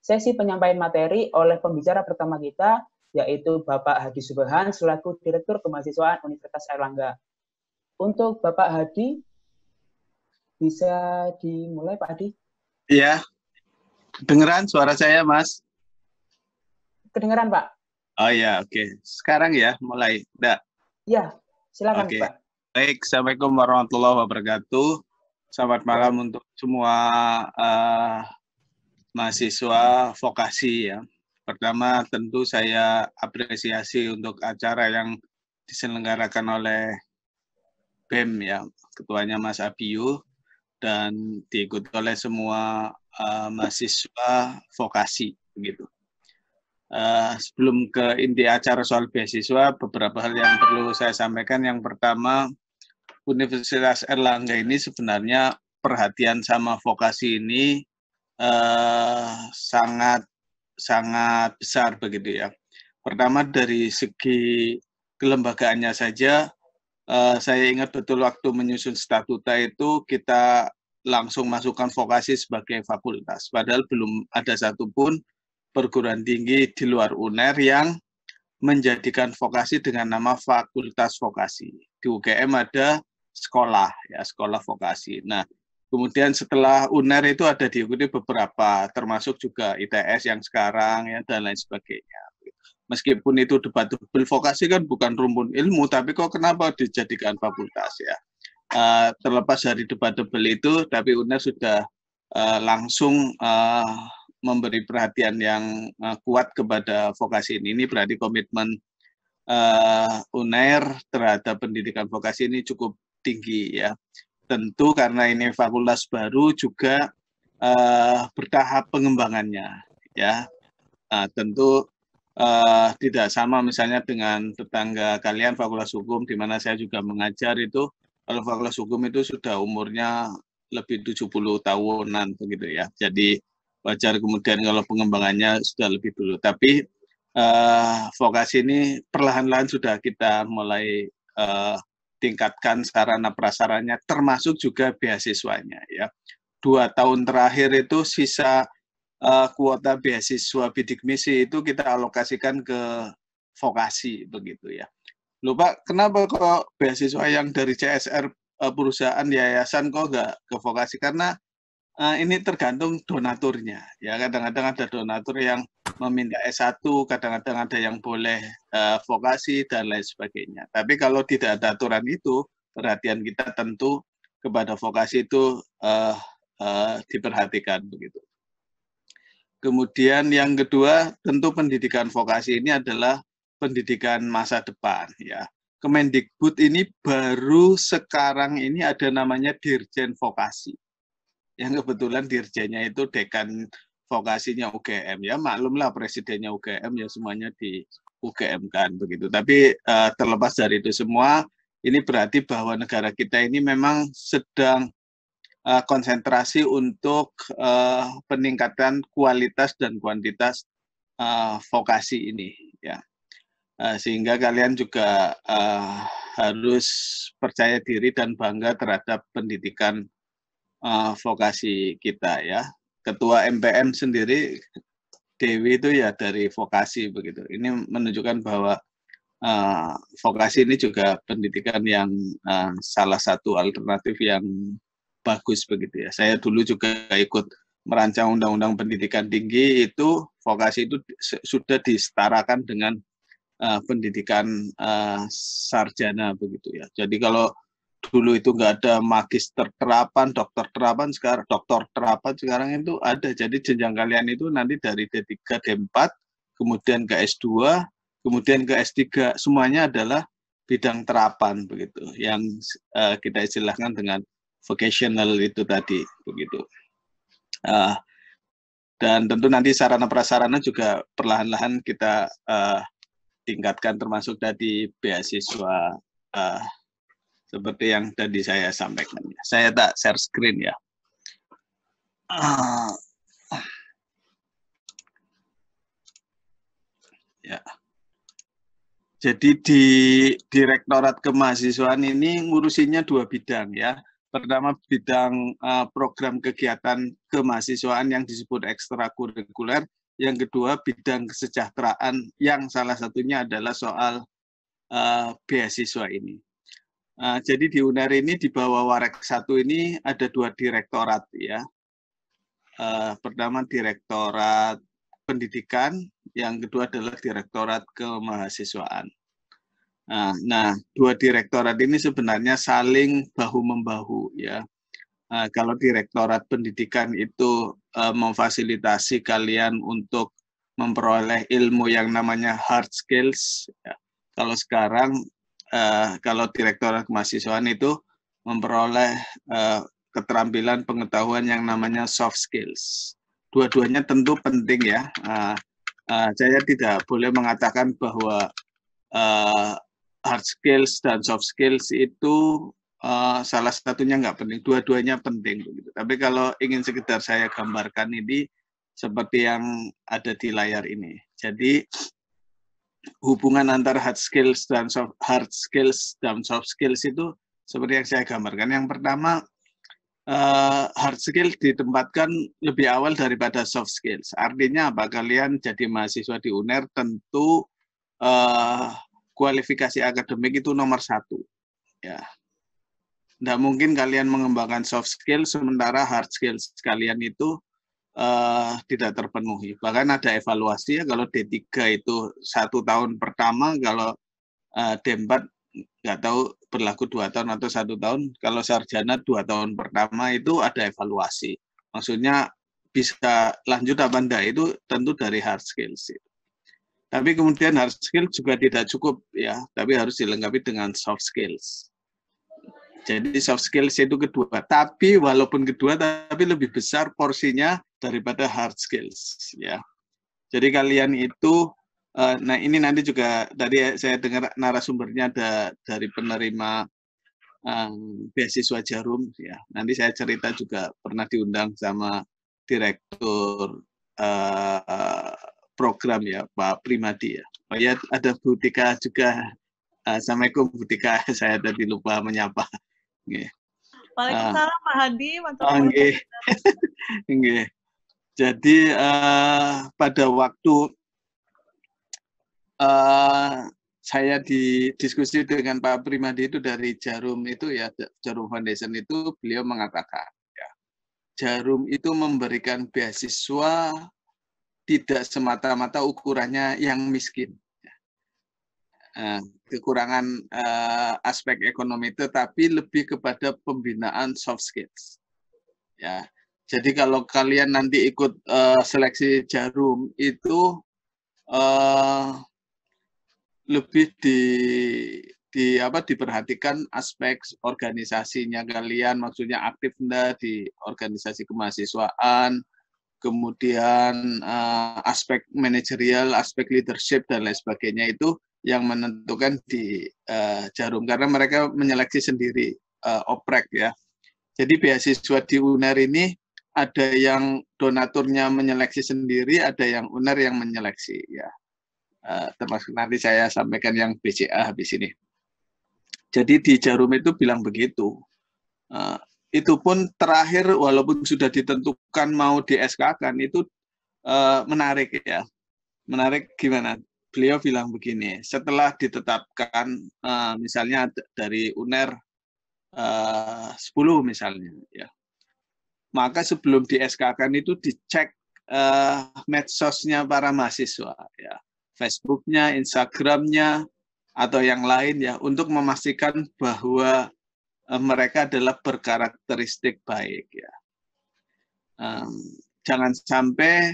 sesi penyampaian materi oleh pembicara pertama kita, yaitu Bapak Hadi Subhan selaku Direktur Kemahasiswaan Universitas Airlangga. Untuk Bapak Hadi, bisa dimulai Pak Hadi? Iya, kedengeran suara saya, Mas? Kedengeran, Pak? Oh ya, oke. Sekarang ya, mulai. Udah. Ya, silakan, Oke. Pak. Baik, Assalamualaikum warahmatullahi wabarakatuh. Selamat malam untuk semua mahasiswa vokasi ya. Pertama tentu saya apresiasi untuk acara yang diselenggarakan oleh BEM ya, ketuanya Mas Abiyu, dan diikuti oleh semua mahasiswa vokasi begitu. Sebelum ke inti acara soal beasiswa, beberapa hal yang perlu saya sampaikan. Yang pertama, Universitas Airlangga ini sebenarnya perhatian sama vokasi ini sangat besar begitu ya. Pertama dari segi kelembagaannya saja, saya ingat betul waktu menyusun statuta itu kita langsung masukkan vokasi sebagai fakultas. Padahal belum ada satupun perguruan tinggi di luar UNER yang menjadikan vokasi dengan nama fakultas vokasi. Di UGM ada sekolah ya, sekolah vokasi. Nah, kemudian setelah UNER itu ada diikuti beberapa, termasuk juga ITS yang sekarang ya, dan lain sebagainya. Meskipun itu debatable, vokasi kan bukan rumpun ilmu, tapi kok kenapa dijadikan fakultas ya? Terlepas dari debatable itu, tapi UNER sudah langsung memberi perhatian yang kuat kepada vokasi ini. Ini berarti komitmen UNER terhadap pendidikan vokasi ini cukup tinggi ya. Tentu karena ini fakultas baru juga bertahap pengembangannya ya. Tentu tidak sama misalnya dengan tetangga kalian fakultas hukum di mana saya juga mengajar itu. Kalau fakultas hukum itu sudah umurnya lebih 70 tahunan begitu ya. Jadi wajar kemudian kalau pengembangannya sudah lebih dulu. Tapi vokasi ini perlahan-lahan sudah kita mulai tingkatkan sarana prasarannya, termasuk juga beasiswanya ya. 2 tahun terakhir itu sisa kuota beasiswa bidik misi itu kita alokasikan ke vokasi begitu ya. Loh Pak, kenapa kok beasiswa yang dari CSR perusahaan yayasan kok nggak ke vokasi? Karena ini tergantung donaturnya ya. Kadang-kadang ada donatur yang meminta S1, kadang-kadang ada yang boleh vokasi dan lain sebagainya. Tapi kalau tidak ada aturan itu, perhatian kita tentu kepada vokasi itu diperhatikan begitu. Kemudian yang kedua, tentu pendidikan vokasi ini adalah pendidikan masa depan ya. Kemendikbud ini baru sekarang ini ada namanya Dirjen Vokasi. Yang kebetulan dirjennya itu dekan vokasinya UGM ya, maklumlah presidennya UGM ya, semuanya di UGM kan begitu. Tapi terlepas dari itu semua, ini berarti bahwa negara kita ini memang sedang konsentrasi untuk peningkatan kualitas dan kuantitas vokasi ini ya. Sehingga kalian juga harus percaya diri dan bangga terhadap pendidikan vokasi kita ya. Ketua MPM sendiri Dewi itu ya dari vokasi begitu. Ini menunjukkan bahwa vokasi ini juga pendidikan yang salah satu alternatif yang bagus begitu ya. Saya dulu juga ikut merancang undang-undang pendidikan tinggi, itu vokasi itu sudah disetarakan dengan pendidikan sarjana begitu ya. Jadi kalau dulu itu nggak ada magister terapan, dokter terapan, sekarang doktor terapan sekarang itu ada. Jadi jenjang kalian itu nanti dari D3, D4, kemudian ke S2, kemudian ke S3, semuanya adalah bidang terapan begitu, yang kita istilahkan dengan vocational itu tadi begitu. Dan tentu nanti sarana prasarana juga perlahan-lahan kita tingkatkan, termasuk dari beasiswa seperti yang tadi saya sampaikan. Saya tak share screen ya. Ya. Jadi di Direktorat Kemahasiswaan ini ngurusinya 2 bidang ya. Pertama bidang program kegiatan kemahasiswaan yang disebut ekstrakurikuler, yang kedua bidang kesejahteraan, yang salah satunya adalah soal beasiswa ini. Jadi di UNER ini di bawah Warek 1 ini ada 2 direktorat ya. Pertama Direktorat Pendidikan, yang kedua adalah Direktorat Kemahasiswaan. Nah, 2 direktorat ini sebenarnya saling bahu-membahu ya. Kalau Direktorat Pendidikan itu memfasilitasi kalian untuk memperoleh ilmu yang namanya hard skills. Ya. Kalau sekarang, kalau Direktorat Kemahasiswaan itu memperoleh keterampilan pengetahuan yang namanya soft skills. Dua-duanya tentu penting ya. Saya tidak boleh mengatakan bahwa hard skills dan soft skills itu salah satunya nggak penting, dua-duanya penting. Tapi kalau ingin sekedar saya gambarkan ini seperti yang ada di layar ini. Jadi hubungan antara hard skills dan soft skills itu seperti yang saya gambarkan. Yang pertama, hard skill ditempatkan lebih awal daripada soft skills. Artinya apa? Kalian jadi mahasiswa di UNER tentu kualifikasi akademik itu nomor 1. Ya. Nggak mungkin kalian mengembangkan soft skill sementara hard skills kalian itu tidak terpenuhi. Bahkan ada evaluasi ya, kalau D3 itu 1 tahun pertama, kalau D4 nggak tahu berlaku 2 tahun atau 1 tahun, kalau sarjana 2 tahun pertama itu ada evaluasi. Maksudnya bisa lanjut apa enggak itu tentu dari hard skills. Tapi kemudian hard skill juga tidak cukup ya, tapi harus dilengkapi dengan soft skills. Jadi soft skills itu kedua, tapi walaupun kedua tapi lebih besar porsinya daripada hard skills ya. Jadi kalian itu nah ini nanti juga tadi saya dengar narasumbernya ada dari penerima beasiswa Jarum ya. Nanti saya cerita juga pernah diundang sama direktur program ya Pak Primadi ya. Oh ya ada Bu Tika juga. Assalamualaikum Bu Tika, saya tadi lupa menyapa. Waalaikumsalam Pak Hadi. Jadi pada waktu saya didiskusi dengan Pak Primadi itu dari Jarum itu ya, Jarum Foundation itu beliau mengatakan ya, Jarum itu memberikan beasiswa tidak semata-mata ukurannya yang miskin. Kekurangan aspek ekonomi, tetapi lebih kepada pembinaan soft skills. Ya, jadi kalau kalian nanti ikut seleksi Jarum itu lebih diperhatikan aspek organisasinya kalian, maksudnya aktif enggak di organisasi kemahasiswaan, kemudian aspek manajerial, aspek leadership dan lain sebagainya itu yang menentukan di Jarum, karena mereka menyeleksi sendiri oprek ya. Jadi beasiswa di UNER ini ada yang donaturnya menyeleksi sendiri, ada yang UNER yang menyeleksi ya. Termasuk nanti saya sampaikan yang BCA habis ini. Jadi di Jarum itu bilang begitu. Itu pun terakhir walaupun sudah ditentukan mau di SK-kan itu menarik ya. Menarik gimana? Beliau bilang begini, setelah ditetapkan misalnya dari UNER 10 misalnya ya, maka sebelum di SK-kan itu dicek medsosnya para mahasiswa ya, Facebook-nya, Instagram-nya atau yang lain ya, untuk memastikan bahwa mereka adalah berkarakteristik baik ya. Jangan sampai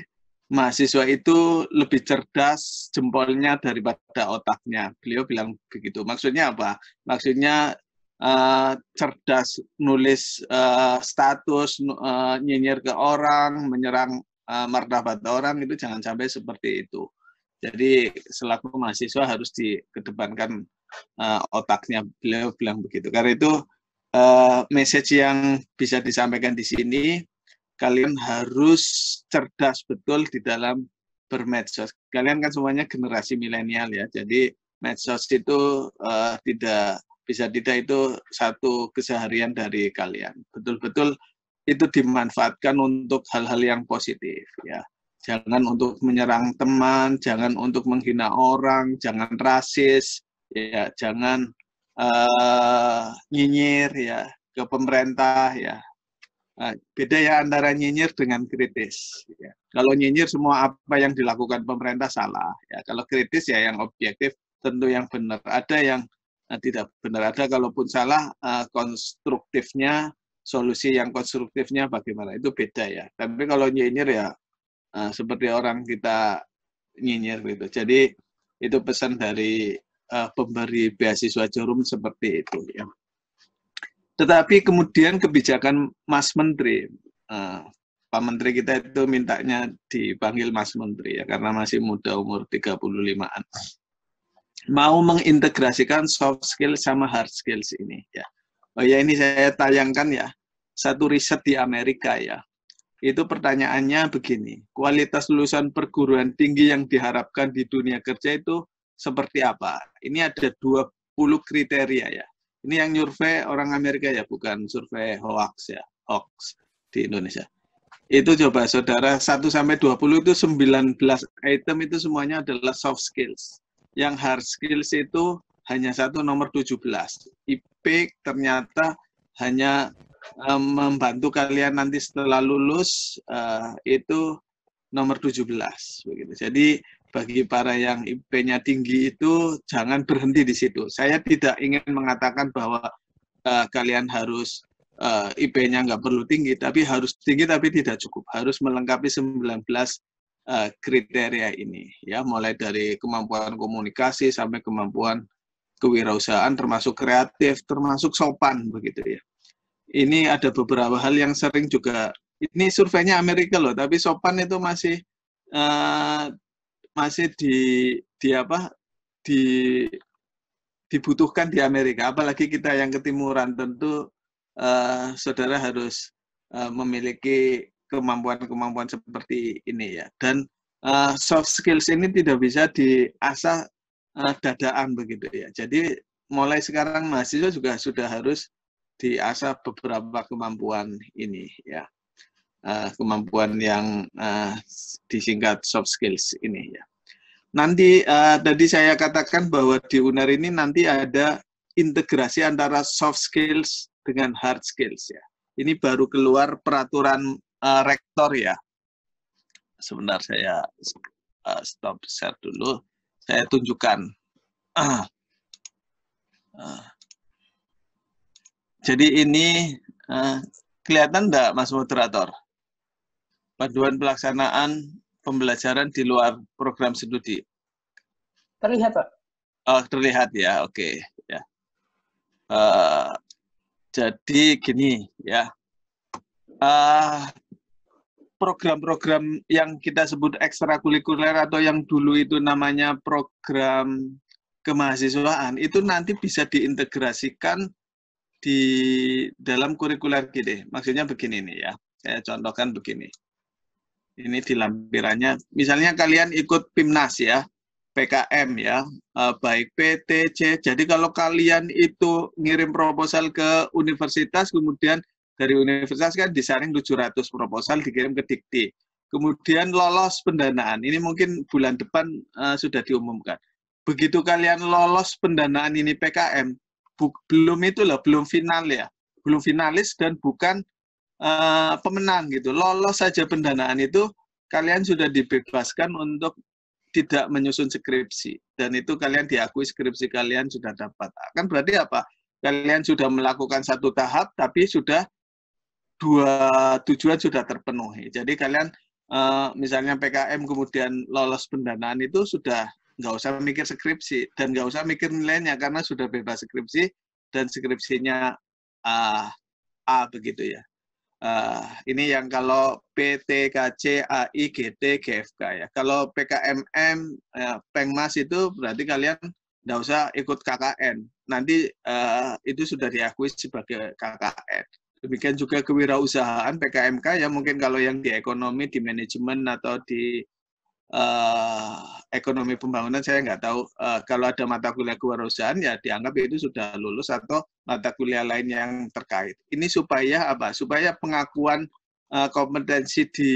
mahasiswa itu lebih cerdas jempolnya daripada otaknya. Beliau bilang begitu. Maksudnya apa? Maksudnya cerdas nulis status, nyinyir ke orang, menyerang martabat orang, itu jangan sampai seperti itu. Jadi selaku mahasiswa harus dikedepankan otaknya. Beliau bilang begitu. Karena itu message yang bisa disampaikan di sini, kalian harus cerdas betul di dalam bermedsos. Kalian kan semuanya generasi milenial ya, jadi medsos itu tidak itu satu keseharian dari kalian. Betul-betul itu dimanfaatkan untuk hal-hal yang positif ya. Jangan untuk menyerang teman, jangan untuk menghina orang, jangan rasis, ya, jangan nyinyir ya ke pemerintah ya. Nah, beda ya antara nyinyir dengan kritis. Ya. Kalau nyinyir semua apa yang dilakukan pemerintah salah. Ya. Kalau kritis ya yang objektif tentu yang benar. Ada yang tidak benar. Ada kalaupun salah konstruktifnya, solusi yang konstruktifnya bagaimana itu beda ya. Tapi kalau nyinyir ya seperti orang kita nyinyir gitu. Jadi itu pesan dari pemberi beasiswa Jarum seperti itu ya. Tetapi kemudian kebijakan Mas Menteri, Pak Menteri kita itu mintanya dipanggil Mas Menteri ya, karena masih muda umur 35-an. Mau mengintegrasikan soft skill sama hard skills ini ya. Oh ya, ini saya tayangkan ya, satu riset di Amerika ya. Itu pertanyaannya begini, kualitas lulusan perguruan tinggi yang diharapkan di dunia kerja itu seperti apa? Ini ada 20 kriteria ya. Ini yang survei orang Amerika ya, bukan survei hoax ya, hoax di Indonesia. Itu coba saudara 1 sampai 20 itu 19 item itu semuanya adalah soft skills. Yang hard skills itu hanya satu, nomor 17. IP ternyata hanya membantu kalian nanti setelah lulus itu nomor 17 begitu. Jadi bagi para yang IP-nya tinggi itu jangan berhenti di situ. Saya tidak ingin mengatakan bahwa kalian harus IP-nya nggak perlu tinggi, tapi harus tinggi tapi tidak cukup. Harus melengkapi 19 kriteria ini ya, mulai dari kemampuan komunikasi sampai kemampuan kewirausahaan, termasuk kreatif, termasuk sopan begitu ya. Ini ada beberapa hal yang sering juga, ini surveinya Amerika loh, tapi sopan itu masih dibutuhkan di Amerika. Apalagi kita yang ketimuran, tentu saudara harus memiliki kemampuan-kemampuan seperti ini ya. Dan soft skills ini tidak bisa diasah dadaan begitu ya. Jadi mulai sekarang mahasiswa juga sudah harus diasah beberapa kemampuan ini ya, kemampuan yang disingkat soft skills ini ya. Nanti tadi saya katakan bahwa di UNER ini nanti ada integrasi antara soft skills dengan hard skills ya. Ini baru keluar peraturan rektor ya. Sebentar saya stop share dulu, saya tunjukkan. Jadi ini kelihatan enggak Mas Moderator? Panduan pelaksanaan pembelajaran di luar program studi. Terlihat Pak? Oh, terlihat ya, oke. Ya. Jadi gini ya, program-program yang kita sebut ekstrakurikuler atau yang dulu itu namanya program kemahasiswaan, itu nanti bisa diintegrasikan di dalam kurikuler gini. Maksudnya begini nih ya, saya contohkan begini. Ini di lampirannya, misalnya kalian ikut PIMNAS ya, PKM ya, baik PT, C. Jadi kalau kalian itu ngirim proposal ke universitas, kemudian dari universitas kan disaring 700 proposal dikirim ke Dikti. Kemudian lolos pendanaan, ini mungkin bulan depan sudah diumumkan. Begitu kalian lolos pendanaan ini PKM, belum itu loh, belum final ya, belum finalis dan bukan pemenang gitu. Lolos saja pendanaan itu, kalian sudah dibebaskan untuk tidak menyusun skripsi, dan itu kalian diakui skripsi kalian sudah dapat. Kan berarti apa? Kalian sudah melakukan satu tahap, tapi sudah dua tujuan sudah terpenuhi. Jadi kalian misalnya PKM kemudian lolos pendanaan itu sudah nggak usah mikir skripsi dan nggak usah mikir nilainya karena sudah bebas skripsi dan skripsinya A begitu ya. Ini yang kalau PT, KC, AI, GT, GFK ya. Kalau PKMM, Pengmas itu berarti kalian nggak usah ikut KKN. Nanti itu sudah diakui sebagai KKN. Demikian juga kewirausahaan PKMK ya, mungkin kalau yang di ekonomi, di manajemen atau di ekonomi pembangunan saya nggak tahu. Kalau ada mata kuliah kewirausahaan ya dianggap itu sudah lulus atau mata kuliah lain yang terkait. Ini supaya apa? Supaya pengakuan kompetensi di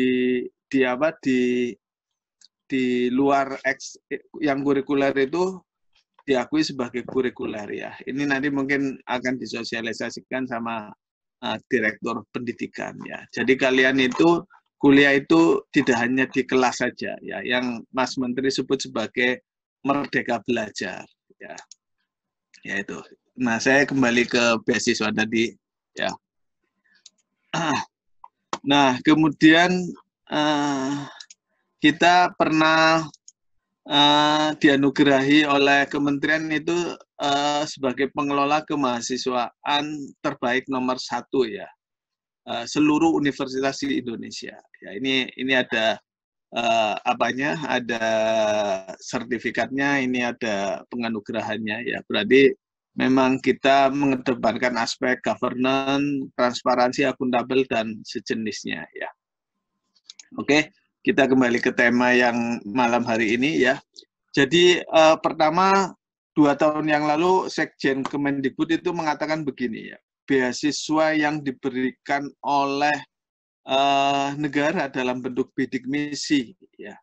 di luar yang kurikuler itu diakui sebagai kurikuler ya. Ini nanti mungkin akan disosialisasikan sama direktur pendidikan ya. Jadi kalian itu kuliah itu tidak hanya di kelas saja ya, yang Mas Menteri sebut sebagai merdeka belajar ya. Ya itu. Nah, saya kembali ke beasiswa tadi ya. Nah, kemudian kita pernah dianugerahi oleh kementerian itu sebagai pengelola kemahasiswaan terbaik nomor 1 ya, seluruh universitas di Indonesia. Ya, ini ada ada sertifikatnya, ini ada penganugerahannya ya. Berarti memang kita mengedepankan aspek governance, transparansi, akuntabel dan sejenisnya ya. Oke, kita kembali ke tema yang malam hari ini ya. Jadi pertama 2 tahun yang lalu Sekjen Kemendikbud itu mengatakan begini ya, beasiswa yang diberikan oleh negara dalam bentuk bidik misi ya,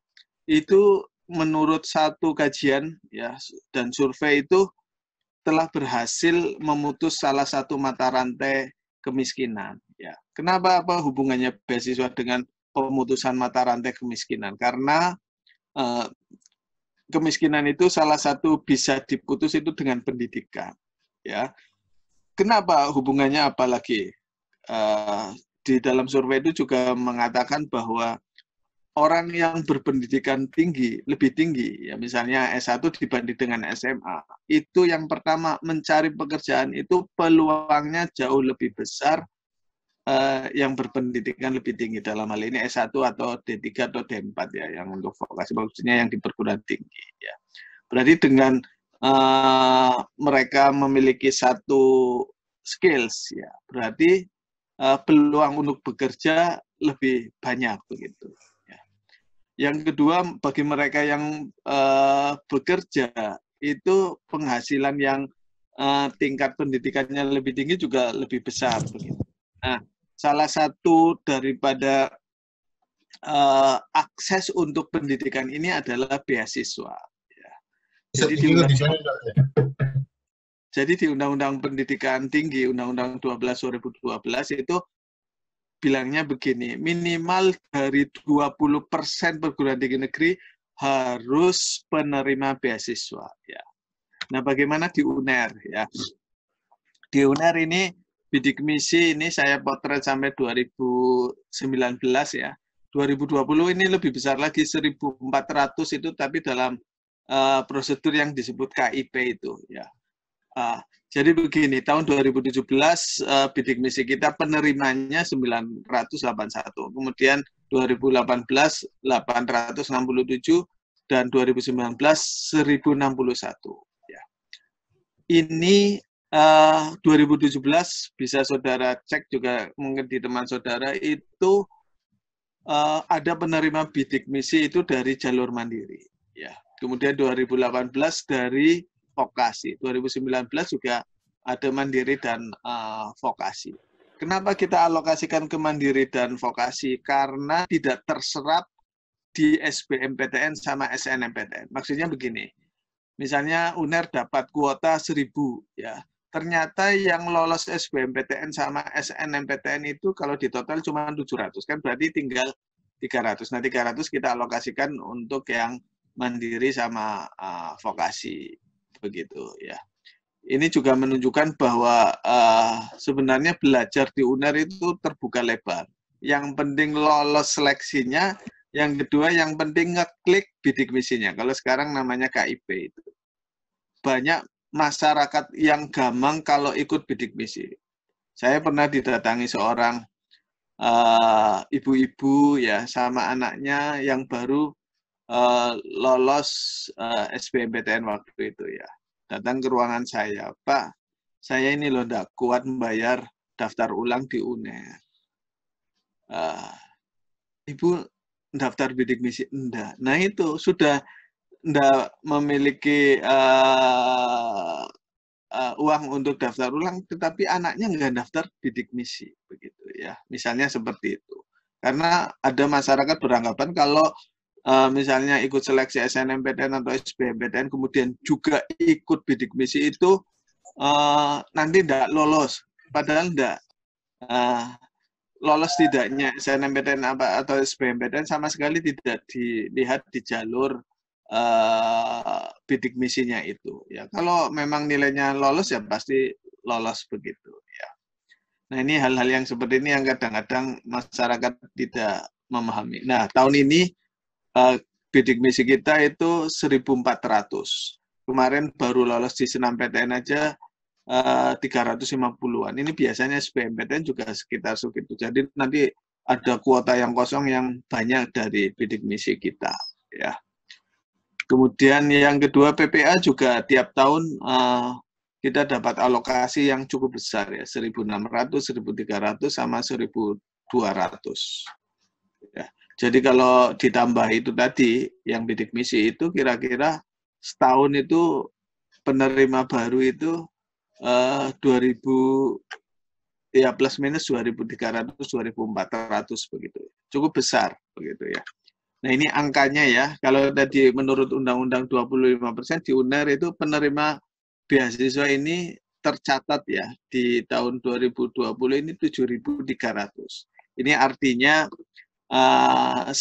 itu menurut satu kajian ya dan survei itu telah berhasil memutus salah satu mata rantai kemiskinan ya. Kenapa? Apa hubungannya beasiswa dengan pemutusan mata rantai kemiskinan? Karena kemiskinan itu salah satu bisa diputus itu dengan pendidikan ya. Kenapa hubungannya? Apalagi di dalam survei itu juga mengatakan bahwa orang yang berpendidikan tinggi, lebih tinggi, ya misalnya S1 dibanding dengan SMA, itu yang pertama mencari pekerjaan itu peluangnya jauh lebih besar yang berpendidikan lebih tinggi, dalam hal ini S1 atau D3 atau D4 ya, yang untuk vokasi maksudnya yang di perguruan tinggi ya. Berarti dengan mereka memiliki satu skills ya, berarti peluang untuk bekerja lebih banyak begitu. Yang kedua, bagi mereka yang bekerja, itu penghasilan yang tingkat pendidikannya lebih tinggi juga lebih besar. Begitu. Nah, salah satu daripada akses untuk pendidikan ini adalah beasiswa. Ya. Jadi di Undang-Undang Pendidikan Tinggi, Undang-Undang 12 2012 itu bilangnya begini, minimal dari 20% perguruan tinggi negeri harus penerima beasiswa ya. Nah, bagaimana di UNER ya? Di UNER ini bidik misi ini saya potret sampai 2019 ya. 2020 ini lebih besar lagi 1.400 itu, tapi dalam prosedur yang disebut KIP itu ya. Jadi begini, tahun 2017 bidik misi kita penerimanya 981, kemudian 2018 867 dan 2019 1061. Ya. Ini 2017 bisa saudara cek juga mungkin di teman saudara itu ada penerima bidik misi itu dari jalur mandiri. Ya. Kemudian 2018 dari vokasi, 2019 juga ada mandiri dan vokasi. Kenapa kita alokasikan ke mandiri dan vokasi? Karena tidak terserap di SBMPTN sama SNMPTN. Maksudnya begini, misalnya UNER dapat kuota 1.000, ya. Ternyata yang lolos SBMPTN sama SNMPTN itu kalau di total cuma 700, kan berarti tinggal 300. Nah, 300 kita alokasikan untuk yang mandiri sama vokasi. Begitu ya. Ini juga menunjukkan bahwa sebenarnya belajar di UNER itu terbuka lebar. Yang penting lolos seleksinya, yang kedua yang penting ngeklik bidik misinya. Kalau sekarang namanya KIP itu. Banyak masyarakat yang gamang kalau ikut bidik misi. Saya pernah didatangi seorang ibu-ibu ya sama anaknya yang baru lolos SBMPTN waktu itu ya. Datang ke ruangan saya, Pak, saya ini loh enggak kuat membayar daftar ulang di UNER. Ibu daftar bidik misi? Enggak. Nah itu sudah enggak memiliki uang untuk daftar ulang, tetapi anaknya enggak daftar bidik misi, begitu ya. Misalnya seperti itu. Karena ada masyarakat beranggapan kalau misalnya ikut seleksi SNMPTN atau SBMPTN kemudian juga ikut bidik misi itu nanti tidak lolos. Padahal tidak. Lolos tidaknya SNMPTN atau SBMPTN sama sekali tidak dilihat di jalur bidik misinya itu. Ya, kalau memang nilainya lolos ya pasti lolos begitu. Ya. Nah ini hal-hal yang seperti ini yang kadang-kadang masyarakat tidak memahami. Nah tahun ini bidik misi kita itu 1.400. Kemarin baru lolos di SNMPTN aja 350-an. Ini biasanya SBMPTN juga sekitar segitu. Jadi nanti ada kuota yang kosong yang banyak dari bidik misi kita. Ya. Kemudian yang kedua PPA juga tiap tahun kita dapat alokasi yang cukup besar ya, 1.600, 1.300 sama 1.200. Ya. Jadi kalau ditambah itu tadi yang bidik misi itu kira-kira setahun itu penerima baru itu 2.000 ya plus minus 2.300 2.400 begitu. Cukup besar begitu ya. Nah, ini angkanya ya. Kalau tadi menurut Undang-Undang 25% di UNER itu penerima beasiswa ini tercatat ya di tahun 2020 ini 7.300. Ini artinya 1/4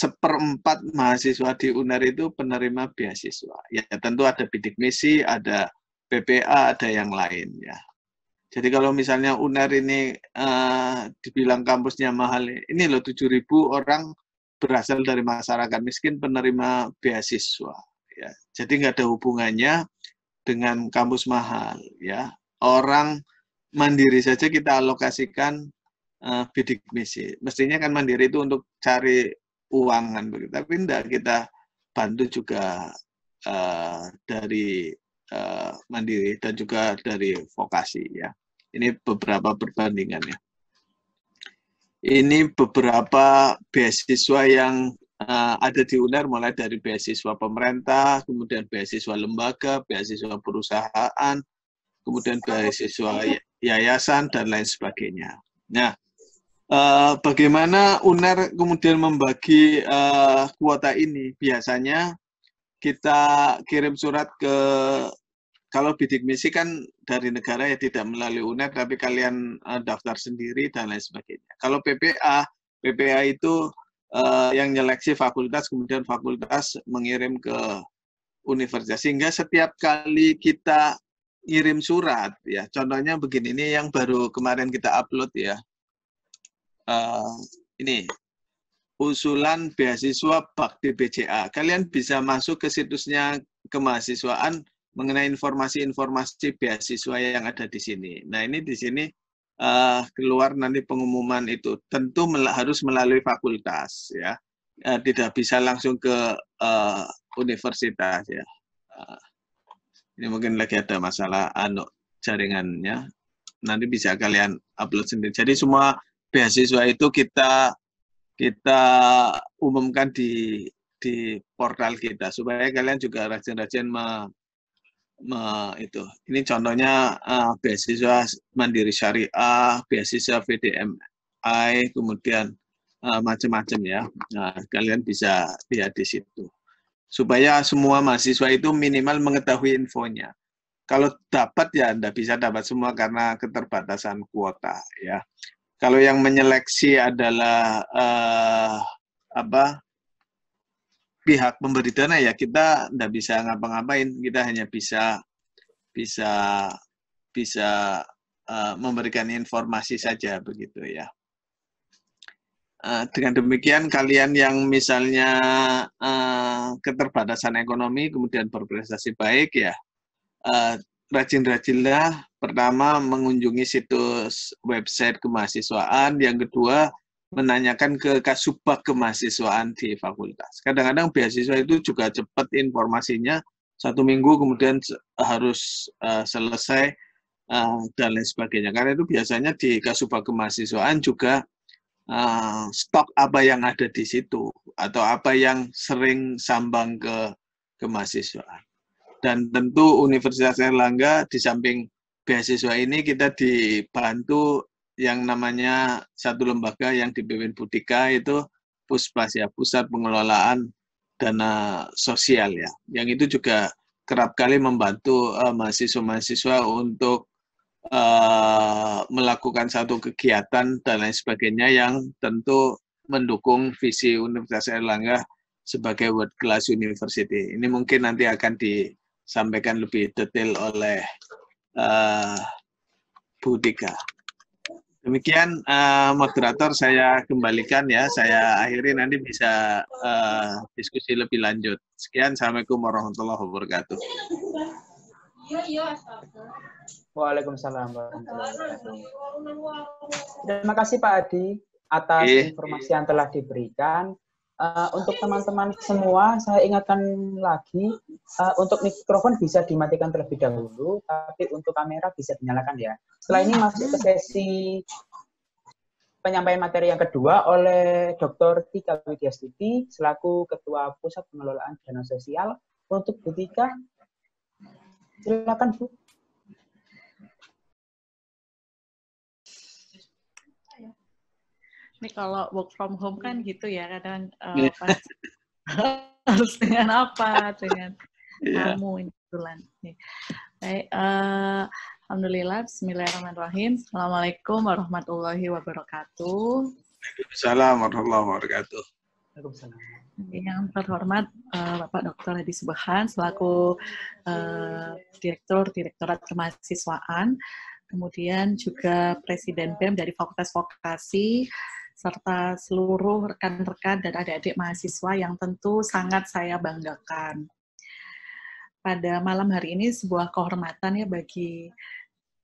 mahasiswa di UNER itu penerima beasiswa. Ya tentu ada bidik misi, ada PPA, ada yang lain ya. Jadi kalau misalnya UNER ini dibilang kampusnya mahal, ini loh 7.000 orang berasal dari masyarakat miskin penerima beasiswa. Ya. Jadi nggak ada hubungannya dengan kampus mahal. Ya. Orang mandiri saja kita alokasikan bidik misi. Mestinya kan mandiri itu untuk cari uang kan begitu. Tapi enggak, kita bantu juga dari mandiri dan juga dari vokasi ya. Ini beberapa perbandingannya. Ini beberapa beasiswa yang ada di UNER, mulai dari beasiswa pemerintah, kemudian beasiswa lembaga, beasiswa perusahaan, kemudian beasiswa yayasan dan lain sebagainya. Nah, bagaimana UNER kemudian membagi kuota ini? Biasanya kita kirim surat ke, kalau bidik misi kan dari negara ya tidak melalui UNER, tapi kalian daftar sendiri dan lain sebagainya. Kalau PPA itu yang nyeleksi fakultas, kemudian fakultas mengirim ke universitas. Sehingga setiap kali kita ngirim surat, ya contohnya begini, ini yang baru kemarin kita upload ya. Ini usulan beasiswa Bakti BCA. Kalian bisa masuk ke situsnya kemahasiswaan mengenai informasi-informasi beasiswa yang ada di sini. Nah ini di sini keluar nanti pengumuman itu. Tentu harus melalui fakultas ya. Tidak bisa langsung ke universitas ya. Ini mungkin lagi ada masalah jaringannya. Nanti bisa kalian upload sendiri. Jadi semua beasiswa itu kita umumkan di portal kita supaya kalian juga rajin-rajin itu. Ini contohnya beasiswa Mandiri Syariah, beasiswa VDMI, kemudian macam-macam ya. Nah, kalian bisa lihat di situ. Supaya semua mahasiswa itu minimal mengetahui infonya. Kalau dapat ya Anda bisa dapat semua karena keterbatasan kuota ya. Kalau yang menyeleksi adalah pihak pemberi dana ya kita tidak bisa ngapa-ngapain, kita hanya bisa memberikan informasi saja begitu ya. Dengan demikian kalian yang misalnya keterbatasan ekonomi kemudian berprestasi baik ya, rajin-rajinlah pertama mengunjungi situs website kemahasiswaan, yang kedua menanyakan ke Kasubag kemahasiswaan di fakultas. Kadang-kadang beasiswa itu juga cepat informasinya, 1 minggu kemudian harus selesai dan lain sebagainya. Karena itu biasanya di Kasubag kemahasiswaan juga stok apa yang ada di situ atau apa yang sering sambang ke kemahasiswaan. Dan tentu Universitas Airlangga di samping beasiswa ini kita dibantu yang namanya satu lembaga yang dipimpin Bu Tika itu Pusplas ya, Pusat Pengelolaan Dana Sosial ya. Yang itu juga kerap kali membantu mahasiswa-mahasiswa untuk melakukan satu kegiatan dan lain sebagainya yang tentu mendukung visi Universitas Airlangga sebagai World Class University. Ini mungkin nanti akan disampaikan lebih detail oleh Bu Tika. Demikian moderator saya kembalikan ya, saya akhiri nanti bisa diskusi lebih lanjut. Sekian, Assalamualaikum warahmatullahi wabarakatuh. Waalaikumsalam warahmatullahi wabarakatuh. Terima kasih Pak Adi atas informasi yang telah diberikan. Untuk teman-teman semua, saya ingatkan lagi, untuk mikrofon bisa dimatikan terlebih dahulu, tapi untuk kamera bisa dinyalakan ya. Setelah ini masuk ke sesi penyampaian materi yang kedua oleh Dr. Tika Widyastuti, selaku Ketua Pusat Pengelolaan Dana Sosial. Untuk Bu Tika, silakan Bu. Ini kalau work from home kan gitu ya, kadang harus dengan apa, dengan kamu ini bulan. Baik, alhamdulillah, bismillahirrahmanirrahim. Assalamualaikum warahmatullahi wabarakatuh. Waalaikumsalam warahmatullahi wabarakatuh. Yang terhormat Bapak Dr. Hadi Subhan selaku Direktorat Kemahasiswaan, kemudian juga Presiden BEM dari Fakultas Vokasi, serta seluruh rekan-rekan dan adik-adik mahasiswa yang tentu sangat saya banggakan. Pada malam hari ini sebuah kehormatan ya bagi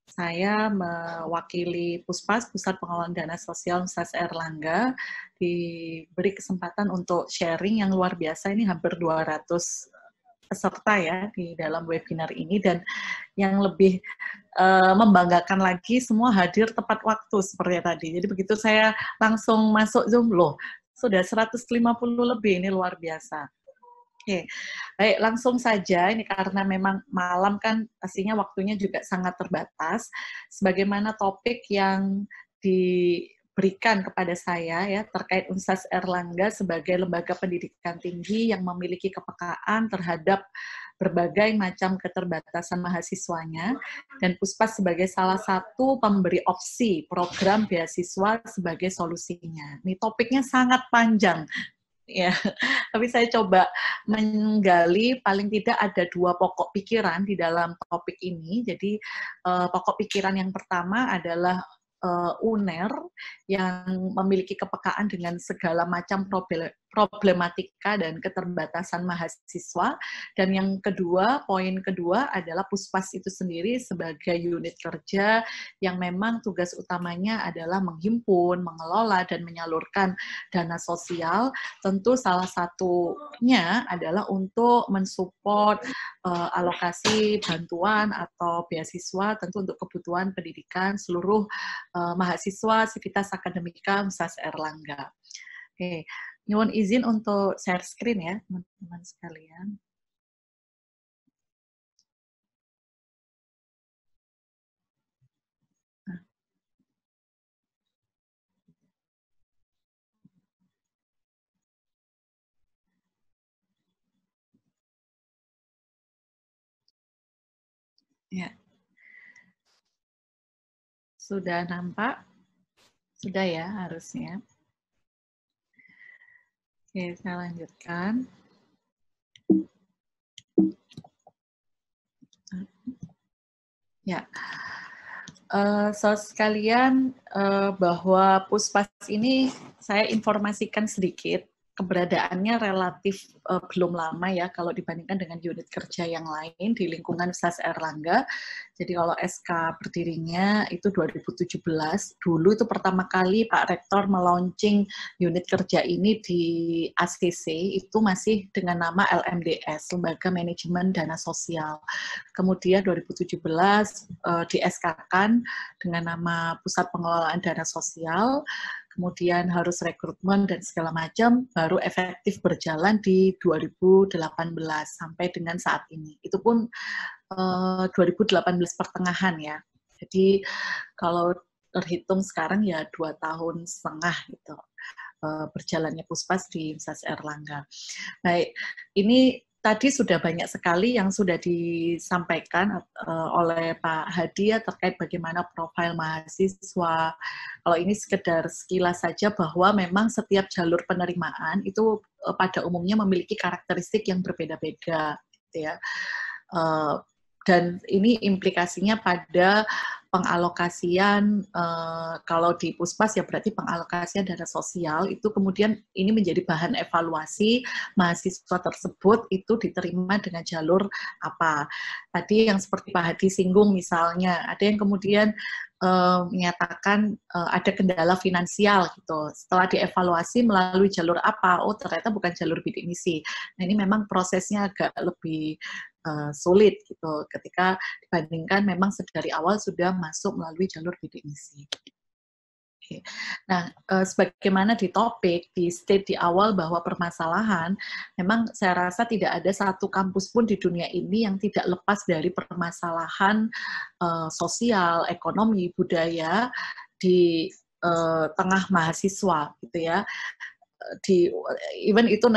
saya mewakili Puspas, Pusat Pengelolaan Dana Sosial Universitas Airlangga, diberi kesempatan untuk sharing yang luar biasa, ini hampir 200 peserta ya di dalam webinar ini, dan yang lebih membanggakan lagi semua hadir tepat waktu seperti tadi. Jadi begitu saya langsung masuk Zoom, loh sudah 150 lebih, ini luar biasa. Oke, baik langsung saja, ini karena memang malam kan pastinya waktunya juga sangat terbatas, sebagaimana topik yang diberikan kepada saya ya terkait Universitas Airlangga sebagai lembaga pendidikan tinggi yang memiliki kepekaan terhadap berbagai macam keterbatasan mahasiswanya, dan Puspas sebagai salah satu pemberi opsi program beasiswa sebagai solusinya. Ini topiknya sangat panjang. Ya, tapi saya coba menggali paling tidak ada 2 pokok pikiran di dalam topik ini. Jadi pokok pikiran yang pertama adalah UNER yang memiliki kepekaan dengan segala macam problematika dan keterbatasan mahasiswa, dan yang kedua, poin kedua adalah Puspas itu sendiri sebagai unit kerja yang memang tugas utamanya adalah menghimpun, mengelola, dan menyalurkan dana sosial. Tentu salah satunya adalah untuk mensupport alokasi bantuan atau beasiswa tentu untuk kebutuhan pendidikan seluruh mahasiswa Sivitas Akademika Universitas Airlangga. Oke, mohon izin untuk share screen ya, teman-teman sekalian. Ya. Sudah nampak? Sudah ya, harusnya. Oke, saya lanjutkan. Ya, sekalian bahwa Puspas ini saya informasikan sedikit, keberadaannya relatif belum lama ya kalau dibandingkan dengan unit kerja yang lain di lingkungan Universitas Airlangga. Jadi kalau SK berdirinya itu 2017, dulu itu pertama kali Pak Rektor melaunching unit kerja ini di ACC, itu masih dengan nama LMDS, Lembaga Manajemen Dana Sosial. Kemudian 2017 di SK-kan dengan nama Pusat Pengelolaan Dana Sosial, kemudian harus rekrutmen dan segala macam, baru efektif berjalan di 2018 sampai dengan saat ini. Itu pun 2018 pertengahan ya. Jadi kalau terhitung sekarang ya 2,5 tahun gitu berjalannya Puspas di Universitas Airlangga. Baik, ini tadi sudah banyak sekali yang sudah disampaikan oleh Pak Hadi ya, terkait bagaimana profil mahasiswa. Kalau ini sekedar sekilas saja bahwa memang setiap jalur penerimaan itu pada umumnya memiliki karakteristik yang berbeda-beda, gitu ya. Dan ini implikasinya pada pengalokasian, kalau di Puspas ya berarti pengalokasian dana sosial, itu kemudian ini menjadi bahan evaluasi mahasiswa tersebut itu diterima dengan jalur apa. Tadi yang seperti Pak Hadi singgung misalnya, ada yang kemudian menyatakan ada kendala finansial gitu. Setelah dievaluasi melalui jalur apa, oh ternyata bukan jalur bidik misi. Nah ini memang prosesnya agak lebih sulit gitu ketika dibandingkan memang dari awal sudah masuk melalui jalur bidik misi. Oke. Nah, sebagaimana di topik, di state di awal bahwa permasalahan, memang saya rasa tidak ada satu kampus pun di dunia ini yang tidak lepas dari permasalahan sosial, ekonomi, budaya di tengah mahasiswa, gitu ya. Even itu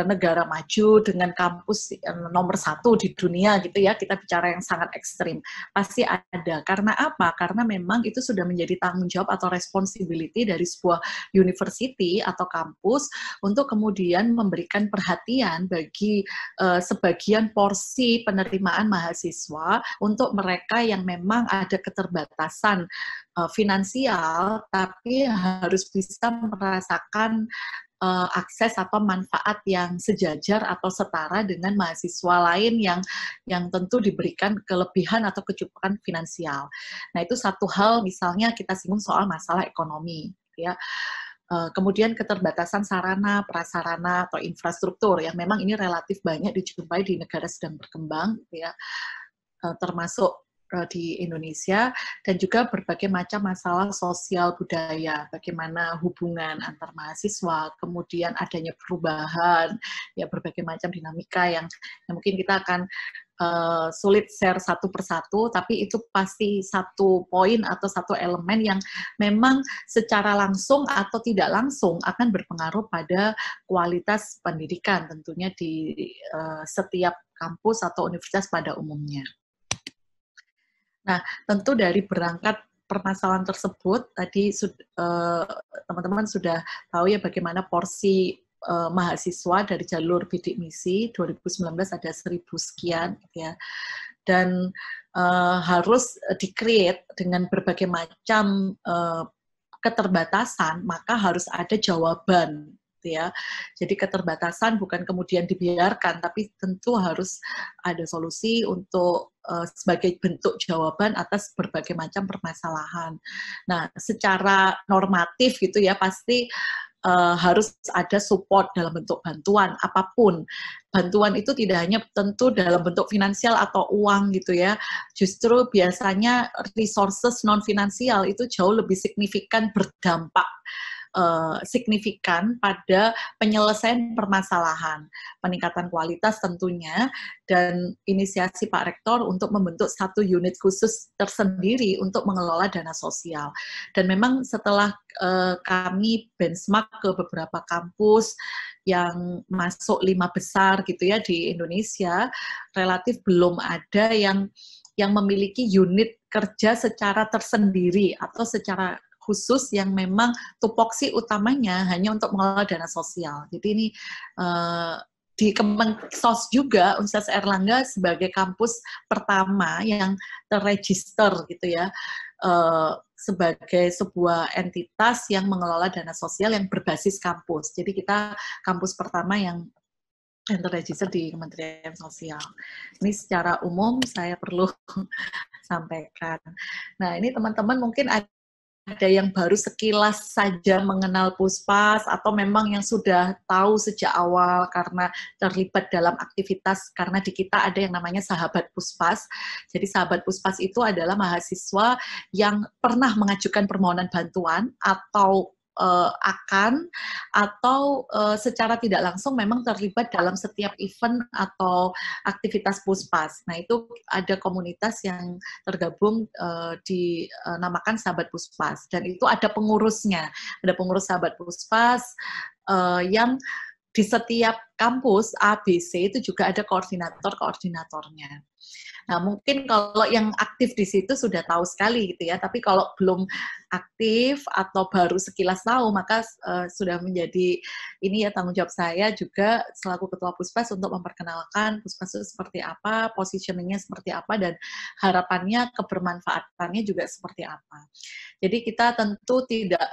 negara maju dengan kampus nomor 1 di dunia gitu ya, kita bicara yang sangat ekstrim, pasti ada. Karena apa? Karena memang itu sudah menjadi tanggung jawab atau responsibility dari sebuah university atau kampus untuk kemudian memberikan perhatian bagi sebagian porsi penerimaan mahasiswa untuk mereka yang memang ada keterbatasan finansial, tapi harus bisa merasakan akses atau manfaat yang sejajar atau setara dengan mahasiswa lain yang tentu diberikan kelebihan atau kecukupan finansial. Nah, itu satu hal misalnya kita singgung soal masalah ekonomi, ya. Kemudian keterbatasan sarana, prasarana atau infrastruktur yang memang ini relatif banyak dijumpai di negara sedang berkembang, ya, termasuk di Indonesia, dan juga berbagai macam masalah sosial budaya, bagaimana hubungan antar mahasiswa, kemudian adanya perubahan, ya berbagai macam dinamika yang mungkin kita akan sulit share satu persatu, tapi itu pasti satu poin atau satu elemen yang memang secara langsung atau tidak langsung akan berpengaruh pada kualitas pendidikan tentunya di setiap kampus atau universitas pada umumnya. Nah, tentu dari berangkat permasalahan tersebut, tadi teman-teman sudah tahu ya bagaimana porsi mahasiswa dari jalur bidik misi 2019 ada 1.000 sekian, ya, dan harus di-create dengan berbagai macam keterbatasan, maka harus ada jawaban. Ya. Jadi keterbatasan bukan kemudian dibiarkan, tapi tentu harus ada solusi untuk sebagai bentuk jawaban atas berbagai macam permasalahan. Nah, secara normatif gitu ya, pasti harus ada support dalam bentuk bantuan apapun. Bantuan itu tidak hanya tentu dalam bentuk finansial atau uang gitu ya. Justru biasanya resources non finansial itu jauh lebih signifikan berdampak signifikan pada penyelesaian permasalahan, peningkatan kualitas tentunya, dan inisiasi Pak Rektor untuk membentuk satu unit khusus tersendiri untuk mengelola dana sosial. Dan memang setelah kami benchmark ke beberapa kampus yang masuk 5 besar gitu ya di Indonesia, relatif belum ada yang memiliki unit kerja secara tersendiri atau secara khusus yang memang tupoksi utamanya hanya untuk mengelola dana sosial. Jadi ini di Kemensos juga Universitas Airlangga sebagai kampus pertama yang terregister gitu ya, sebagai sebuah entitas yang mengelola dana sosial yang berbasis kampus. Jadi kita kampus pertama yang terregister di Kementerian Sosial. Ini secara umum saya perlu sampaikan. Nah, ini teman-teman mungkin ada yang baru sekilas saja mengenal Puspas atau memang yang sudah tahu sejak awal karena terlibat dalam aktivitas, karena di kita ada yang namanya sahabat Puspas. Jadi sahabat Puspas itu adalah mahasiswa yang pernah mengajukan permohonan bantuan atau akan atau secara tidak langsung memang terlibat dalam setiap event atau aktivitas Puspas. Nah, itu ada komunitas yang tergabung dinamakan Sahabat Puspas, dan itu ada pengurusnya, ada pengurus Sahabat Puspas yang di setiap kampus ABC itu juga ada koordinatornya. Nah, mungkin kalau yang aktif di situ sudah tahu sekali gitu ya, tapi kalau belum aktif atau baru sekilas tahu, maka sudah menjadi ini ya tanggung jawab saya juga selaku Ketua Puspas untuk memperkenalkan Puspas itu seperti apa, positioningnya seperti apa, dan harapannya kebermanfaatannya juga seperti apa. Jadi kita tentu tidak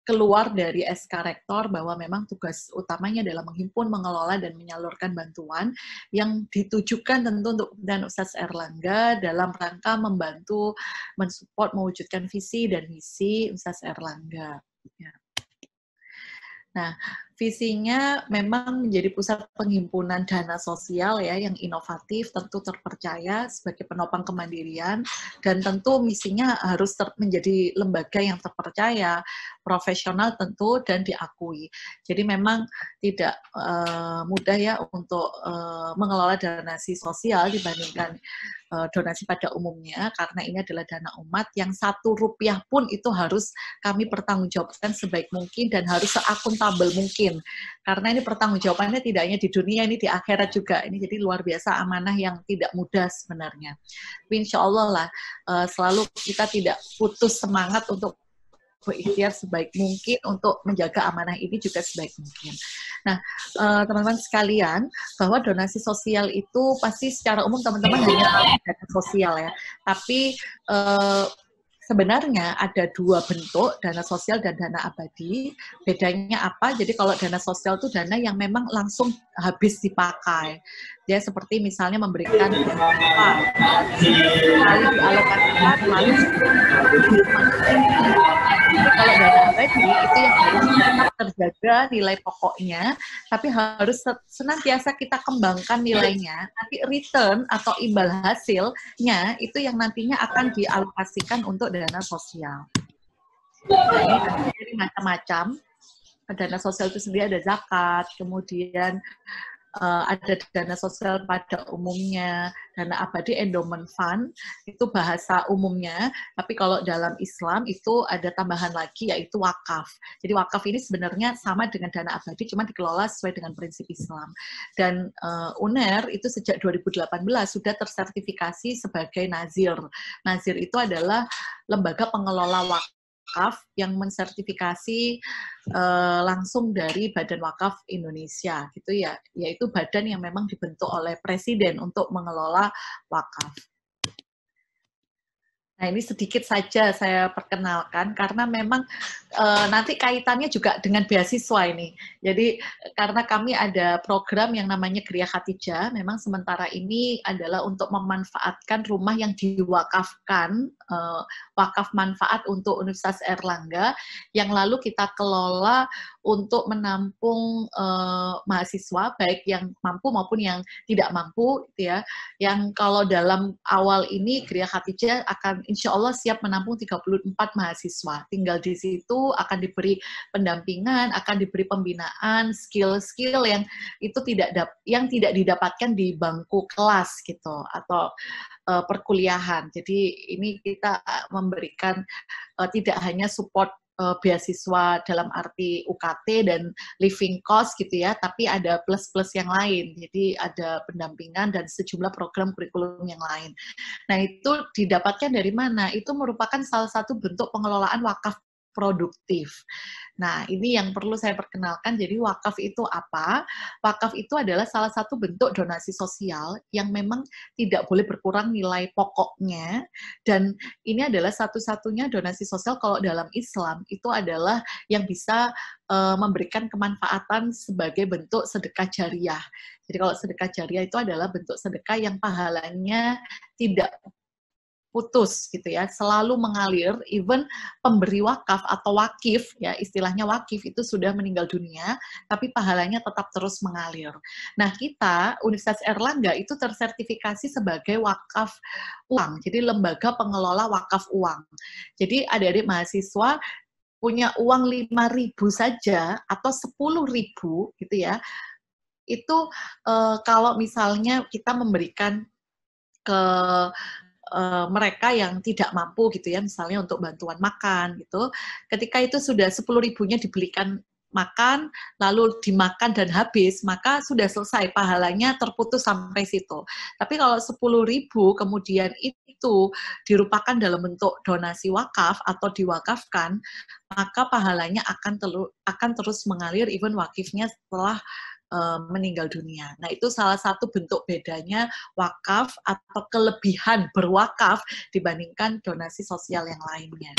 keluar dari SK Rektor bahwa memang tugas utamanya adalah menghimpun, mengelola, dan menyalurkan bantuan yang ditujukan tentu untuk dan Ustadz Erlangga dalam rangka membantu, mensupport, mewujudkan visi dan misi Ustadz Erlangga. Ya. Nah, visinya memang menjadi pusat penghimpunan dana sosial ya yang inovatif, tentu terpercaya sebagai penopang kemandirian, dan tentu misinya harus menjadi lembaga yang terpercaya, profesional tentu, dan diakui. Jadi memang tidak mudah ya untuk mengelola donasi sosial dibandingkan donasi pada umumnya, karena ini adalah dana umat yang Rp1 pun itu harus kami pertanggungjawabkan sebaik mungkin dan harus seakuntabel mungkin. Karena ini pertanggungjawabannya tidak hanya di dunia, ini di akhirat juga. Ini jadi luar biasa amanah yang tidak mudah sebenarnya. Tapi insya Allah lah, selalu kita tidak putus semangat untuk berikhtiar sebaik mungkin untuk menjaga amanah ini juga sebaik mungkin. Nah, teman-teman sekalian, bahwa donasi sosial itu pasti secara umum teman-teman hanya tahu dana sosial ya, tapi sebenarnya ada dua bentuk, dana sosial dan dana abadi. Bedanya apa? Jadi kalau dana sosial itu dana yang memang langsung habis dipakai. Ya, seperti misalnya memberikan apa, lalu dialokasikan, lalu kalau dana abadi itu yang harus tetap terjaga nilai pokoknya, tapi harus senantiasa kita kembangkan nilainya. Nanti return atau imbal hasilnya itu yang nantinya akan dialokasikan untuk dana sosial. Nah, ini jadi macam-macam. Dana sosial itu sendiri ada zakat, kemudian ada dana sosial pada umumnya, dana abadi endowment fund, itu bahasa umumnya, tapi kalau dalam Islam itu ada tambahan lagi yaitu wakaf. Jadi wakaf ini sebenarnya sama dengan dana abadi, cuma dikelola sesuai dengan prinsip Islam. Dan UNER itu sejak 2018 sudah tersertifikasi sebagai Nazir. Nazir itu adalah lembaga pengelola wakaf yang mensertifikasi langsung dari Badan Wakaf Indonesia gitu ya, yaitu badan yang memang dibentuk oleh Presiden untuk mengelola wakaf. Nah, ini sedikit saja saya perkenalkan karena memang nanti kaitannya juga dengan beasiswa ini. Jadi karena kami ada program yang namanya Gria Khatijah, memang sementara ini adalah untuk memanfaatkan rumah yang diwakafkan, wakaf manfaat untuk Universitas Erlangga, yang lalu kita kelola untuk menampung mahasiswa, baik yang mampu maupun yang tidak mampu, gitu ya. Yang kalau dalam awal ini Gria Khatijah akan insya Allah siap menampung 34 mahasiswa. Tinggal di situ akan diberi pendampingan, akan diberi pembinaan, skill-skill yang itu tidak didapatkan di bangku kelas gitu atau perkuliahan. Jadi ini kita memberikan tidak hanya support beasiswa dalam arti UKT dan living cost gitu ya, tapi ada plus-plus yang lain. Jadi ada pendampingan dan sejumlah program kurikulum yang lain. Nah, itu didapatkan dari mana? Itu merupakan salah satu bentuk pengelolaan wakaf produktif. Nah, ini yang perlu saya perkenalkan. Jadi wakaf itu apa? Wakaf itu adalah salah satu bentuk donasi sosial yang memang tidak boleh berkurang nilai pokoknya, dan ini adalah satu-satunya donasi sosial kalau dalam Islam itu adalah yang bisa memberikan kemanfaatan sebagai bentuk sedekah jariah. Jadi kalau sedekah jariah itu adalah bentuk sedekah yang pahalanya tidak putus gitu ya, selalu mengalir, even pemberi wakaf atau wakif ya, istilahnya wakif itu sudah meninggal dunia, tapi pahalanya tetap terus mengalir. Nah, kita Universitas Erlangga itu tersertifikasi sebagai wakaf uang, jadi lembaga pengelola wakaf uang. Jadi adik-adik mahasiswa punya uang 5.000 saja atau 10.000 gitu ya, itu kalau misalnya kita memberikan ke mereka yang tidak mampu gitu ya, misalnya untuk bantuan makan gitu, ketika itu sudah 10.000-nya dibelikan makan, lalu dimakan dan habis, maka sudah selesai, pahalanya terputus sampai situ. Tapi kalau 10.000 kemudian itu dirupakan dalam bentuk donasi wakaf atau diwakafkan, maka pahalanya akan terus mengalir even wakifnya setelah meninggal dunia. Nah, itu salah satu bentuk bedanya wakaf atau kelebihan berwakaf dibandingkan donasi sosial yang lainnya.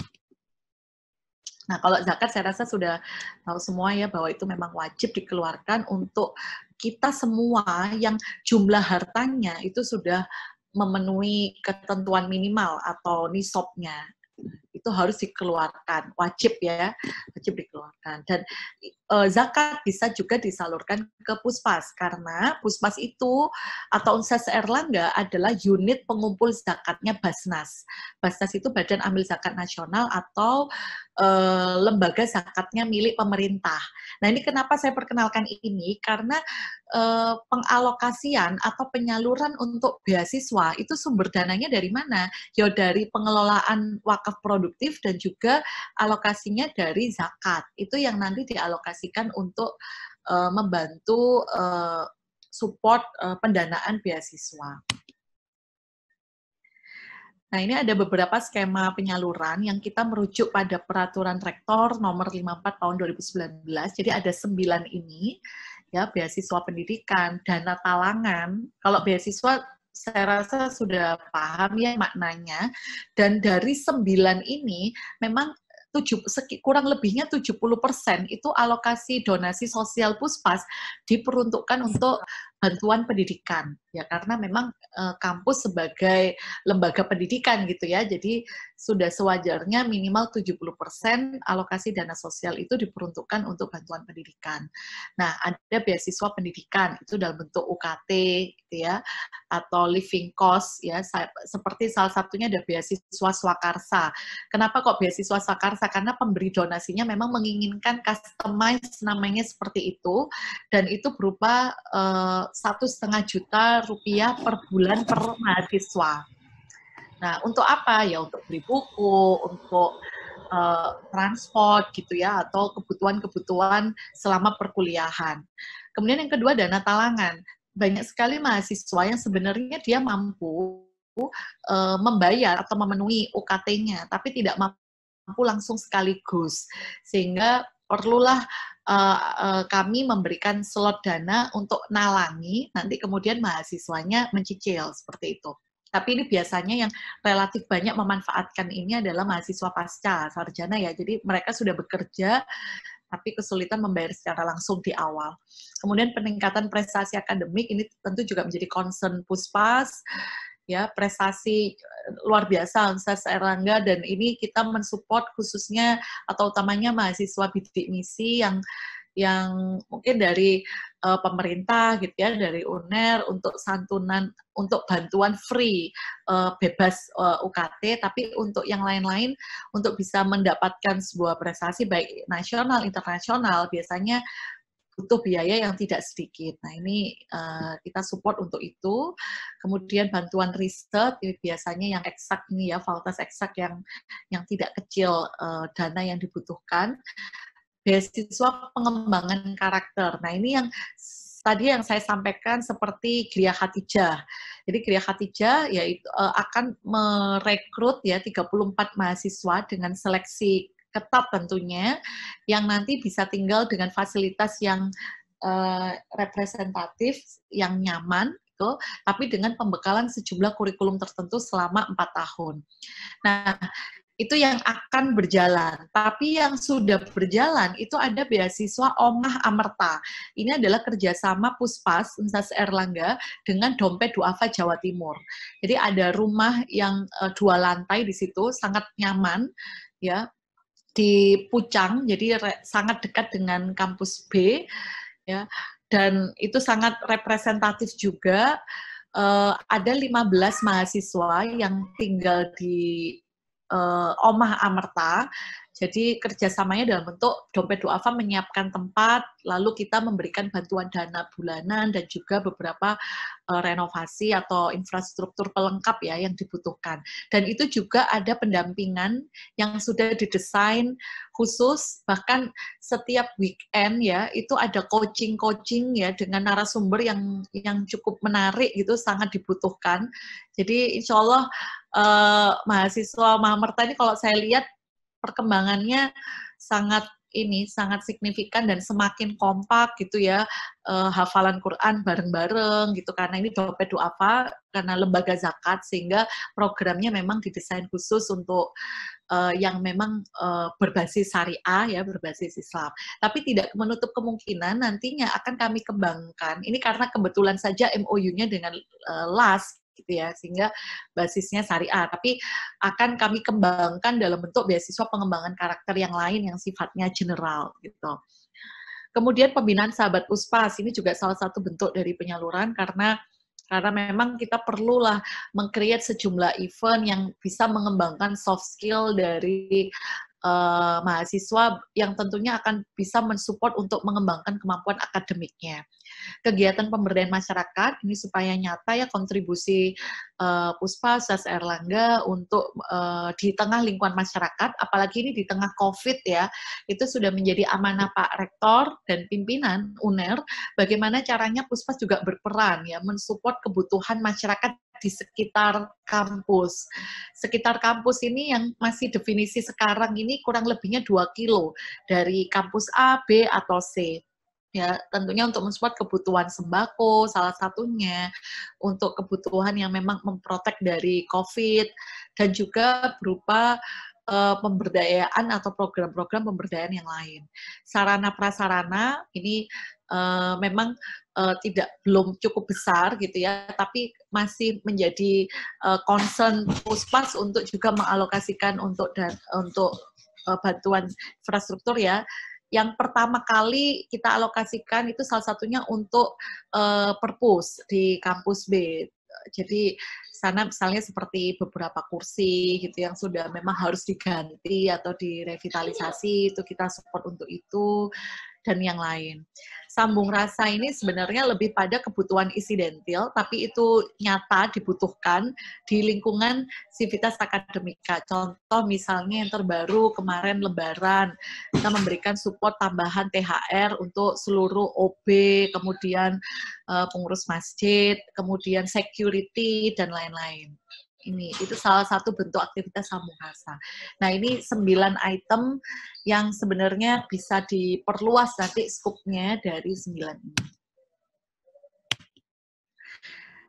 Nah, kalau zakat saya rasa sudah tahu semua ya bahwa itu memang wajib dikeluarkan untuk kita semua yang jumlah hartanya itu sudah memenuhi ketentuan minimal atau nisabnya. Itu harus dikeluarkan, wajib ya, wajib dikeluarkan. Dan zakat bisa juga disalurkan ke Puspas, karena Puspas itu atau Unses Erlangga adalah unit pengumpul zakatnya Basnas. Basnas itu Badan Amil Zakat Nasional atau lembaga zakatnya milik pemerintah. Nah, ini kenapa saya perkenalkan ini, karena pengalokasian atau penyaluran untuk beasiswa itu sumber dananya dari mana? Ya dari pengelolaan wakaf produktif dan juga alokasinya dari zakat. Itu yang nanti dialokasikan untuk membantu support pendanaan beasiswa. Nah, ini ada beberapa skema penyaluran yang kita merujuk pada Peraturan Rektor nomor 54 tahun 2019. Jadi ada 9 ini, ya, beasiswa pendidikan, dana talangan. Kalau beasiswa saya rasa sudah paham ya maknanya. Dan dari 9 ini memang kurang lebihnya 70% itu alokasi donasi sosial Puspas diperuntukkan untuk bantuan pendidikan, ya, karena memang kampus sebagai lembaga pendidikan gitu ya, jadi sudah sewajarnya minimal 70% alokasi dana sosial itu diperuntukkan untuk bantuan pendidikan. Nah, ada beasiswa pendidikan itu dalam bentuk UKT gitu ya, atau living cost ya, seperti salah satunya ada beasiswa swakarsa. Kenapa kok beasiswa swakarsa? Karena pemberi donasinya memang menginginkan customize namanya seperti itu, dan itu berupa 1,5 juta rupiah per bulan per mahasiswa. Nah, untuk apa? Ya untuk beli buku, untuk transport gitu ya, atau kebutuhan-kebutuhan selama perkuliahan. Kemudian yang kedua, dana talangan. Banyak sekali mahasiswa yang sebenarnya dia mampu membayar atau memenuhi UKT-nya, tapi tidak mampu langsung sekaligus. Sehingga perlulah kami memberikan slot dana untuk nalangi, nanti kemudian mahasiswanya mencicil, seperti itu. Tapi ini biasanya yang relatif banyak memanfaatkan ini adalah mahasiswa pasca sarjana ya, jadi mereka sudah bekerja, tapi kesulitan membayar secara langsung di awal. Kemudian peningkatan prestasi akademik, ini tentu juga menjadi concern Puspas, ya, prestasi luar biasa Unses Erlangga, dan ini kita mensupport khususnya atau utamanya mahasiswa bidik misi yang mungkin dari pemerintah gitu ya, dari UNER untuk santunan, untuk bantuan free bebas UKT, tapi untuk yang lain-lain untuk bisa mendapatkan sebuah prestasi baik nasional internasional biasanya butuh biaya yang tidak sedikit. Nah, ini kita support untuk itu. Kemudian bantuan riset, ini biasanya yang eksak ini ya, fakultas eksak yang tidak kecil dana yang dibutuhkan. Beasiswa pengembangan karakter. Nah, ini yang tadi yang saya sampaikan seperti Gria Khatijah. Jadi Gria Khatijah yaitu akan merekrut ya 34 mahasiswa dengan seleksi ketat tentunya, yang nanti bisa tinggal dengan fasilitas yang representatif, yang nyaman, gitu, tapi dengan pembekalan sejumlah kurikulum tertentu selama 4 tahun. Nah, itu yang akan berjalan. Tapi yang sudah berjalan, itu ada beasiswa Omah Amerta. Ini adalah kerjasama Puspas, Unses Erlangga, dengan Dompet Duafa Jawa Timur. Jadi ada rumah yang 2 lantai di situ, sangat nyaman, ya, di Pucang, jadi sangat dekat dengan kampus B, ya, dan itu sangat representatif juga. Ada 15 mahasiswa yang tinggal di Omah Amerta. Jadi kerjasamanya dalam bentuk Dompet Duafa menyiapkan tempat, lalu kita memberikan bantuan dana bulanan dan juga beberapa renovasi atau infrastruktur pelengkap ya yang dibutuhkan. Dan itu juga ada pendampingan yang sudah didesain khusus, bahkan setiap weekend ya itu ada coaching ya dengan narasumber yang cukup menarik gitu, sangat dibutuhkan. Jadi insya Allah mahasiswa Mahamerta ini kalau saya lihat perkembangannya sangat signifikan dan semakin kompak gitu ya, hafalan Quran bareng-bareng gitu, karena ini Dompet Duafa karena lembaga zakat sehingga programnya memang didesain khusus untuk yang memang berbasis syariah ya, berbasis Islam. Tapi tidak menutup kemungkinan nantinya akan kami kembangkan. Ini karena kebetulan saja MOU-nya dengan LAS gitu ya, sehingga basisnya syariah, tapi akan kami kembangkan dalam bentuk beasiswa pengembangan karakter yang lain yang sifatnya general gitu. Kemudian pembinaan sahabat Puspas, ini juga salah satu bentuk dari penyaluran karena memang kita perlulah meng-create sejumlah event yang bisa mengembangkan soft skill dari mahasiswa yang tentunya akan bisa mensupport untuk mengembangkan kemampuan akademiknya. Kegiatan pemberdayaan masyarakat ini supaya nyata ya kontribusi Puspa SAS Erlangga untuk di tengah lingkungan masyarakat, apalagi ini di tengah COVID ya, itu sudah menjadi amanah Pak Rektor dan pimpinan UNER, bagaimana caranya Puspa juga berperan ya mensupport kebutuhan masyarakat di sekitar kampus. Sekitar kampus ini yang masih definisi sekarang ini kurang lebihnya 2 kilo dari kampus A, B, atau C. Ya, tentunya untuk mensupport kebutuhan sembako, salah satunya, untuk kebutuhan yang memang memprotek dari COVID, dan juga berupa pemberdayaan atau program-program pemberdayaan yang lain. Sarana prasarana ini memang belum cukup besar gitu ya, tapi masih menjadi concern Puspas untuk juga mengalokasikan untuk bantuan infrastruktur ya. Yang pertama kali kita alokasikan itu salah satunya untuk perpus di kampus B. Jadi sana misalnya seperti beberapa kursi gitu yang sudah memang harus diganti atau direvitalisasi, itu kita support untuk itu, dan yang lain. Sambung rasa ini sebenarnya lebih pada kebutuhan insidentil, tapi itu nyata dibutuhkan di lingkungan sivitas akademika. Contoh misalnya yang terbaru kemarin Lebaran, kita memberikan support tambahan THR untuk seluruh OB, kemudian pengurus masjid, kemudian security, dan lain-lain. Itu salah satu bentuk aktivitas sambung rasa. Nah, ini 9 item yang sebenarnya bisa diperluas nanti skupnya dari 9 ini.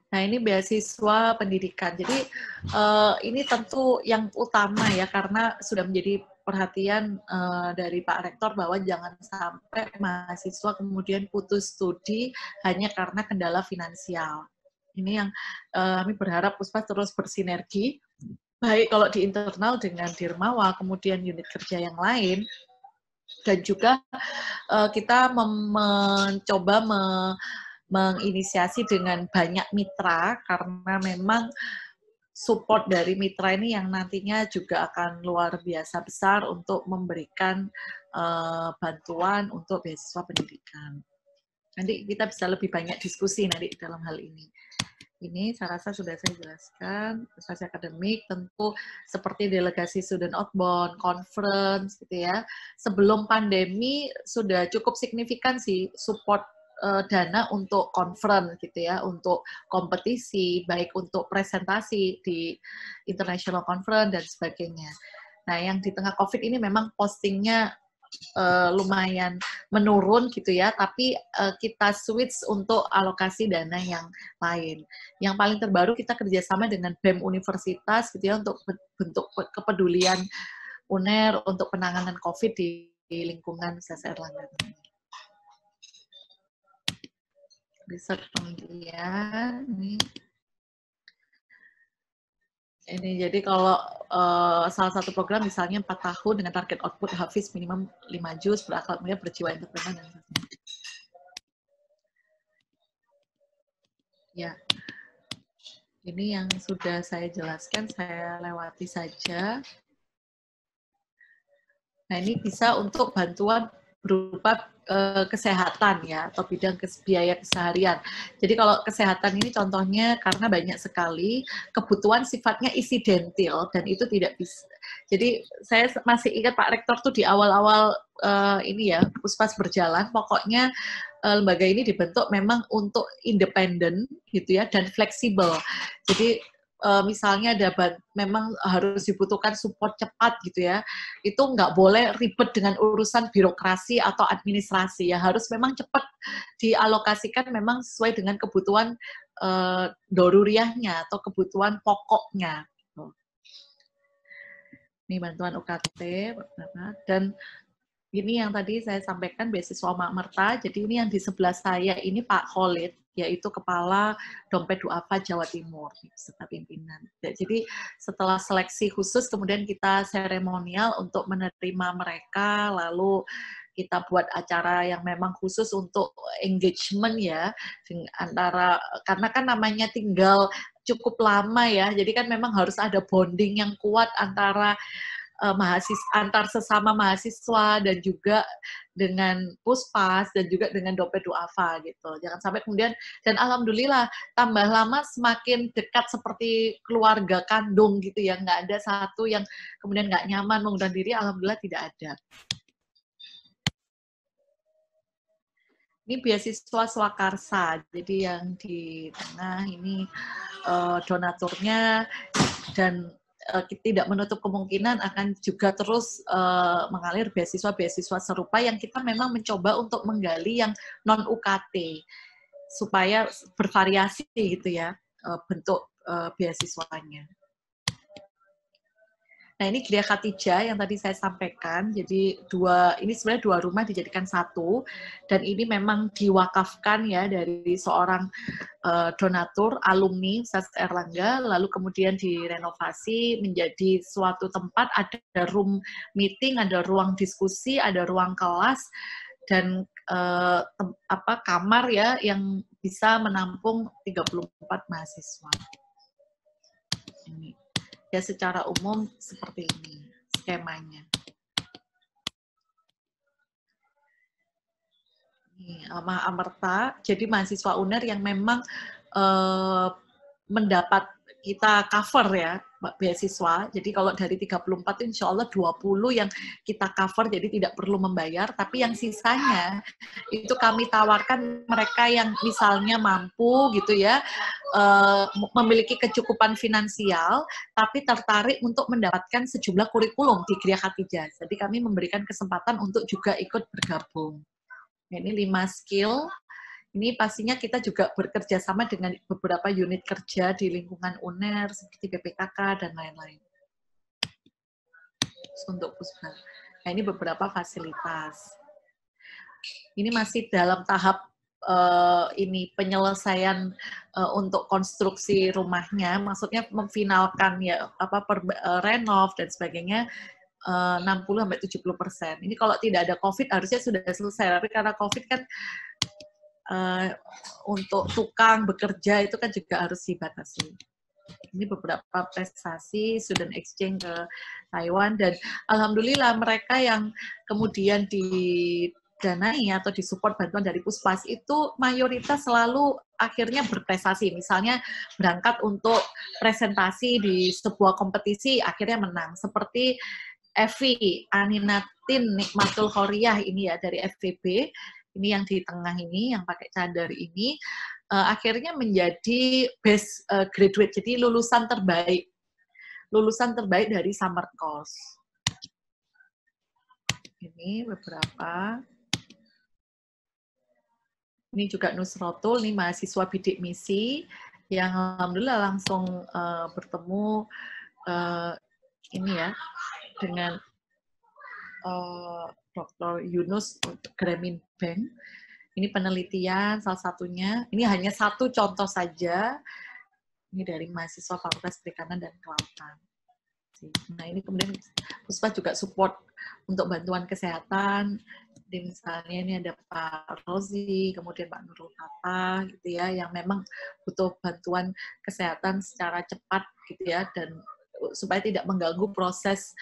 Nah, ini beasiswa pendidikan. Jadi, ini tentu yang utama ya, karena sudah menjadi perhatian dari Pak Rektor bahwa jangan sampai mahasiswa kemudian putus studi hanya karena kendala finansial. Ini yang kami berharap Puspas terus bersinergi, baik kalau di internal dengan Dirmawa, kemudian unit kerja yang lain, dan juga kita mencoba menginisiasi dengan banyak mitra, karena memang support dari mitra ini yang nantinya juga akan luar biasa besar untuk memberikan bantuan untuk beasiswa pendidikan. Nanti kita bisa lebih banyak diskusi nanti dalam hal ini. Ini saya rasa sudah saya jelaskan. Prestasi akademik tentu seperti delegasi student outbound, conference gitu ya. Sebelum pandemi sudah cukup signifikan sih support dana untuk conference gitu ya, untuk kompetisi, baik untuk presentasi di international conference dan sebagainya. Nah, yang di tengah COVID ini memang postingnya lumayan menurun gitu ya, tapi kita switch untuk alokasi dana yang lain. Yang paling terbaru kita kerjasama dengan BEM Universitas gitu ya, untuk bentuk kepedulian UNER untuk penanganan COVID di lingkungan SAS Erlangga. Riset penelitian ini jadi kalau salah satu program misalnya 4 tahun dengan target output hafiz minimum 5 juz, berakhlak mulia, berjiwa entrepreneur, dan sebagainya. Ya, ini yang sudah saya jelaskan, saya lewati saja. Nah, ini bisa untuk bantuan berupa kesehatan ya, atau bidang biaya keseharian. Jadi kalau kesehatan ini contohnya karena banyak sekali kebutuhan sifatnya insidentil dan itu tidak bisa. Jadi saya masih ingat Pak Rektor tuh di awal-awal ini ya, Puspas berjalan, pokoknya lembaga ini dibentuk memang untuk independen gitu ya, dan fleksibel. Jadi misalnya ada memang harus dibutuhkan support cepat gitu ya, itu nggak boleh ribet dengan urusan birokrasi atau administrasi ya, harus memang cepat dialokasikan memang sesuai dengan kebutuhan doruriahnya atau kebutuhan pokoknya. Ini bantuan UKT dan ini yang tadi saya sampaikan beasiswa Makmerta. Jadi ini yang di sebelah saya ini Pak Khalid, yaitu Kepala Dompet Duafa Jawa Timur beserta pimpinan. Jadi setelah seleksi khusus kemudian kita seremonial untuk menerima mereka, lalu kita buat acara yang memang khusus untuk engagement ya, antara karena kan namanya tinggal cukup lama ya, jadi kan memang harus ada bonding yang kuat antara antar sesama mahasiswa dan juga dengan Puspas dan juga dengan Dompet Duafa gitu. Jangan sampai kemudian, dan alhamdulillah tambah lama semakin dekat seperti keluarga kandung gitu ya, nggak ada satu yang kemudian nggak nyaman mengundurkan diri, alhamdulillah tidak ada. Ini beasiswa Swakarsa, jadi yang di tengah ini donaturnya, dan tidak menutup kemungkinan akan juga terus mengalir beasiswa-beasiswa serupa yang kita memang mencoba untuk menggali yang non-UKT supaya bervariasi gitu ya bentuk beasiswanya. Nah, ini Gria Khatijah yang tadi saya sampaikan. Jadi ini sebenarnya dua rumah dijadikan satu, dan ini memang diwakafkan ya dari seorang donatur alumni Universitas Airlangga, lalu kemudian direnovasi menjadi suatu tempat, ada room meeting, ada ruang diskusi, ada ruang kelas, dan kamar ya yang bisa menampung 34 mahasiswa. Ini. Ya secara umum seperti ini skemanya. Ini Makmerta, jadi mahasiswa UNER yang memang mendapat kita cover ya beasiswa. Jadi kalau dari 34 itu insya Allah 20 yang kita cover, jadi tidak perlu membayar. Tapi yang sisanya itu kami tawarkan mereka yang misalnya mampu gitu ya, memiliki kecukupan finansial, tapi tertarik untuk mendapatkan sejumlah kurikulum di Gria Khatijah. Jadi kami memberikan kesempatan untuk juga ikut bergabung. Ini 5 skill. Ini pastinya kita juga bekerja sama dengan beberapa unit kerja di lingkungan UNER, seperti BPKK, dan lain-lain. Untuk Puspa. Nah, ini beberapa fasilitas. Ini masih dalam tahap ini penyelesaian untuk konstruksi rumahnya, maksudnya memfinalkan ya renov dan sebagainya. 60-70%. Ini kalau tidak ada COVID harusnya sudah selesai, tapi karena COVID kan untuk tukang bekerja itu kan juga harus dibatasi. Ini beberapa prestasi student exchange ke Taiwan, dan alhamdulillah mereka yang kemudian didanai atau disupport bantuan dari Puspas itu mayoritas selalu akhirnya berprestasi. Misalnya berangkat untuk presentasi di sebuah kompetisi akhirnya menang, seperti Evi Aninatin Nikmatul Khoriyah ini ya dari FVB. Ini yang di tengah ini, yang pakai cadar ini, akhirnya menjadi best graduate, jadi lulusan terbaik dari summer course. Ini beberapa. Ini juga Nusrotul, ini mahasiswa bidik misi, yang alhamdulillah langsung bertemu ini ya, dengan Dr. Yunus Grameen Bank. Ini penelitian salah satunya. Ini hanya satu contoh saja. Ini dari mahasiswa Fakultas Perikanan dan Kelautan. Nah, ini kemudian Puspa juga support untuk bantuan kesehatan. Jadi misalnya ini ada Pak Rozi, kemudian Pak Nurul Fatah, gitu ya, yang memang butuh bantuan kesehatan secara cepat, gitu ya, dan supaya tidak mengganggu proses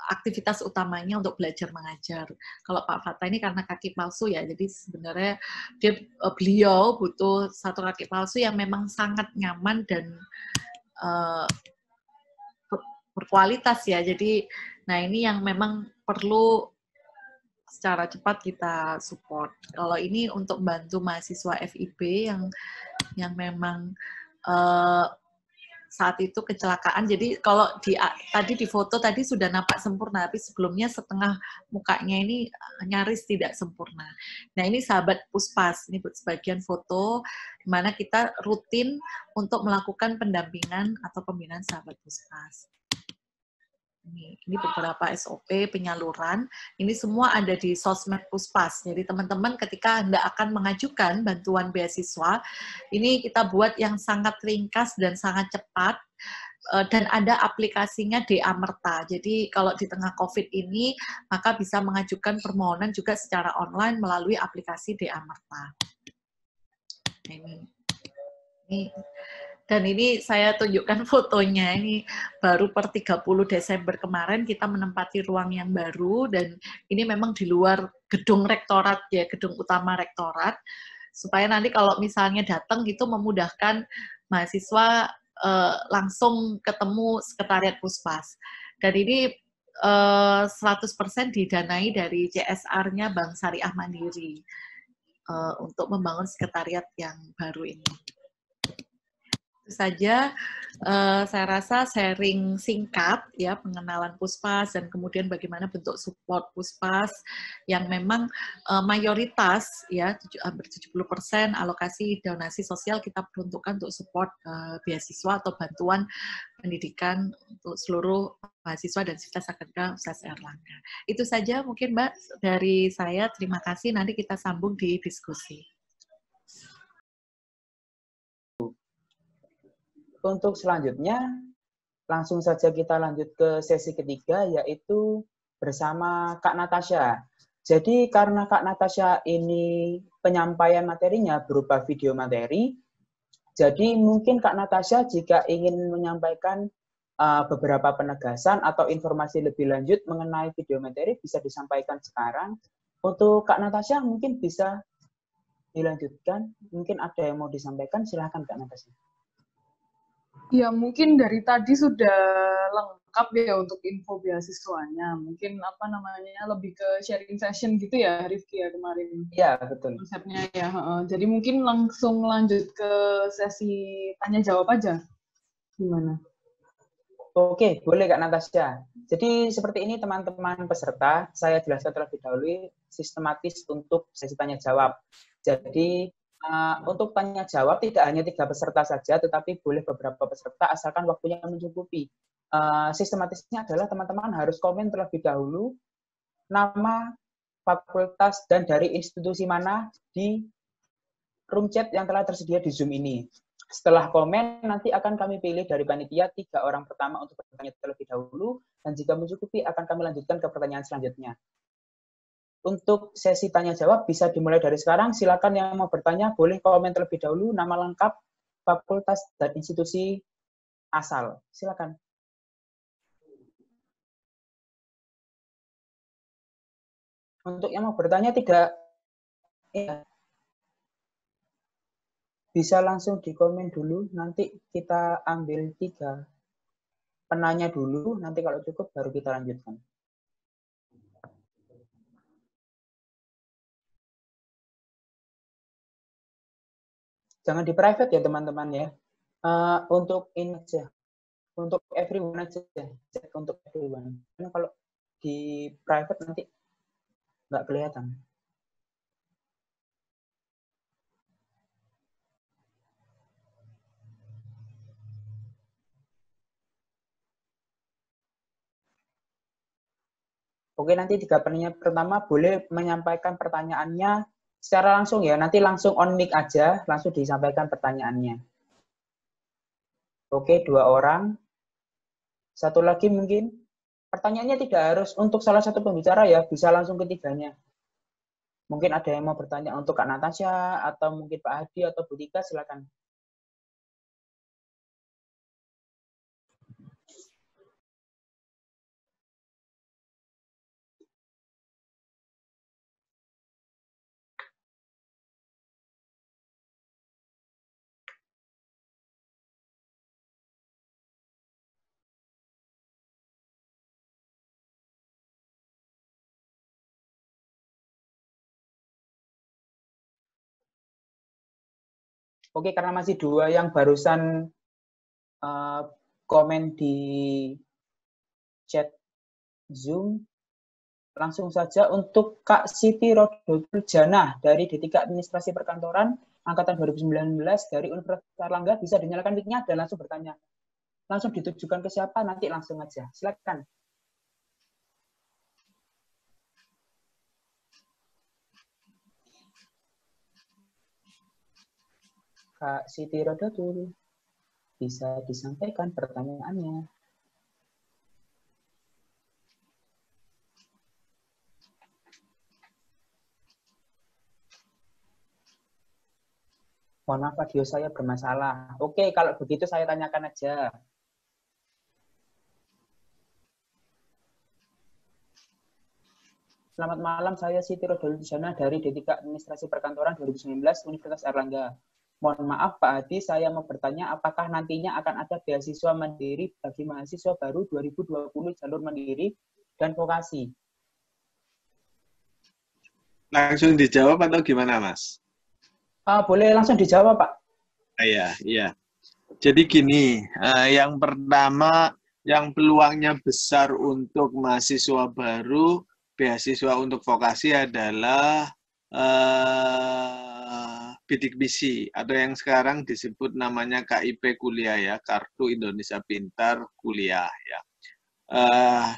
aktivitas utamanya untuk belajar mengajar. Kalau Pak Fattah ini karena kaki palsu ya, jadi sebenarnya beliau butuh satu kaki palsu yang memang sangat nyaman dan berkualitas ya. Jadi, nah ini yang memang perlu secara cepat kita support. Kalau ini untuk bantu mahasiswa FIB yang memang saat itu kecelakaan. Jadi kalau tadi di foto tadi sudah nampak sempurna, tapi sebelumnya setengah mukanya ini nyaris tidak sempurna. Nah ini sahabat Puspas, ini sebagian foto di mana kita rutin untuk melakukan pendampingan atau pembinaan sahabat Puspas. Ini beberapa SOP penyaluran. Ini semua ada di sosmed Puspas. Jadi teman-teman ketika Anda akan mengajukan bantuan beasiswa, ini kita buat yang sangat ringkas dan sangat cepat. Dan ada aplikasinya DA Merta. Jadi kalau di tengah COVID ini, maka bisa mengajukan permohonan juga secara online melalui aplikasi DA Merta. Ini. Dan ini saya tunjukkan fotonya, ini baru per 30 Desember kemarin kita menempati ruang yang baru, dan ini memang di luar gedung rektorat ya, gedung utama rektorat, supaya nanti kalau misalnya datang itu memudahkan mahasiswa langsung ketemu sekretariat Puspas. Dan ini 100% didanai dari CSR-nya Bank Syariah Mandiri untuk membangun sekretariat yang baru ini. Itu saja saya rasa sharing singkat ya pengenalan Puspas dan kemudian bagaimana bentuk support Puspas yang memang mayoritas ya hampir 70% alokasi donasi sosial kita peruntukkan untuk support beasiswa atau bantuan pendidikan untuk seluruh mahasiswa dan sivitas akademika Universitas Airlangga. Itu saja mungkin Mbak dari saya, terima kasih, nanti kita sambung di diskusi. Untuk selanjutnya, langsung saja kita lanjut ke sesi ketiga, yaitu bersama Kak Natasha. Jadi karena Kak Natasha ini penyampaian materinya berupa video materi, jadi mungkin Kak Natasha jika ingin menyampaikan beberapa penegasan atau informasi lebih lanjut mengenai video materi bisa disampaikan sekarang. Untuk Kak Natasha mungkin bisa dilanjutkan, mungkin ada yang mau disampaikan, silahkan Kak Natasha. Ya, mungkin dari tadi sudah lengkap ya untuk info beasiswanya. Mungkin apa namanya lebih ke sharing session gitu ya, Rifki ya kemarin. Iya, betul. Konsepnya ya. Jadi mungkin langsung lanjut ke sesi tanya jawab aja. Gimana? Oke, boleh Kak Natasha. Jadi seperti ini teman-teman peserta, saya jelaskan terlebih dahulu sistematis untuk sesi tanya jawab. Jadi untuk tanya jawab tidak hanya 3 peserta saja, tetapi boleh beberapa peserta asalkan waktunya mencukupi. Sistematisnya adalah teman-teman harus komen terlebih dahulu nama, fakultas, dan dari institusi mana di room chat yang telah tersedia di Zoom ini. Setelah komen, nanti akan kami pilih dari panitia 3 orang pertama untuk bertanya terlebih dahulu, dan jika mencukupi akan kami lanjutkan ke pertanyaan selanjutnya. Untuk sesi tanya-jawab bisa dimulai dari sekarang. Silakan yang mau bertanya boleh komen terlebih dahulu, nama lengkap, fakultas, dan institusi asal. Silakan. Untuk yang mau bertanya tidak ya, bisa langsung di komen dulu. Nanti kita ambil 3 penanya dulu. Nanti kalau cukup baru kita lanjutkan. Jangan di private ya teman-teman ya. Untuk ini aja, untuk everyone aja, cek untuk everyone. Karena kalau di private nanti nggak kelihatan. Oke, nanti 3 penanya pertama boleh menyampaikan pertanyaannya secara langsung ya. Nanti langsung on mic aja, langsung disampaikan pertanyaannya. Oke, 2 orang. Satu lagi mungkin. Pertanyaannya tidak harus untuk salah satu pembicara ya, bisa langsung ketiganya. Mungkin ada yang mau bertanya untuk Kak Natasha, atau mungkin Pak Hadi atau Bu Tika, silakan. Oke, karena masih 2 yang barusan komen di chat Zoom, langsung saja untuk Kak Siti Rodotul Janah dari D3 Administrasi Perkantoran Angkatan 2019 dari Universitas Airlangga, bisa dinyalakan mic-nya dan langsung bertanya. Langsung ditujukan ke siapa, nanti langsung aja. Silakan. Kak Siti Rodotul, bisa disampaikan pertanyaannya. Mohon maaf, video saya bermasalah. Oke, kalau begitu saya tanyakan aja. Selamat malam, saya Siti Rodotul Janah dari D3 Administrasi Perkantoran 2019 Universitas Airlangga. Mohon maaf Pak Hadi, saya mau bertanya apakah nantinya akan ada beasiswa mandiri bagi mahasiswa baru 2020 jalur mandiri dan vokasi? Langsung dijawab atau gimana, Mas? Boleh langsung dijawab, Pak. Iya. Jadi gini, yang pertama, yang peluangnya besar untuk mahasiswa baru, beasiswa untuk vokasi adalah bidik misi, atau yang sekarang disebut namanya KIP kuliah ya, Kartu Indonesia Pintar Kuliah ya.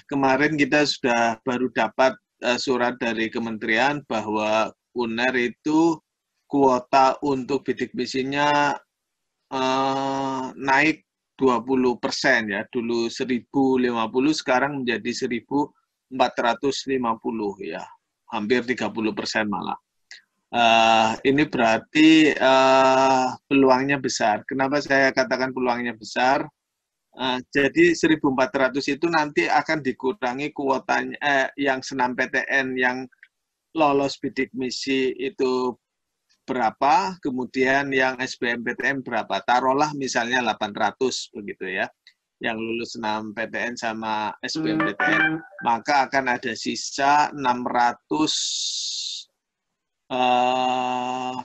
Kemarin kita sudah baru dapat surat dari kementerian bahwa UNER itu kuota untuk bidik misinya naik 20% ya. Dulu 1.050 sekarang menjadi 1.450 ya. Hampir 30% malah. Ini berarti peluangnya besar. Kenapa saya katakan peluangnya besar? Jadi 1.400 itu nanti akan dikurangi kuotanya yang senam PTN yang lolos bidik misi itu berapa, kemudian yang SBMPTN berapa. Taruhlah misalnya 800 begitu ya, yang lulus senam PTN sama SBMPTN, maka akan ada sisa 600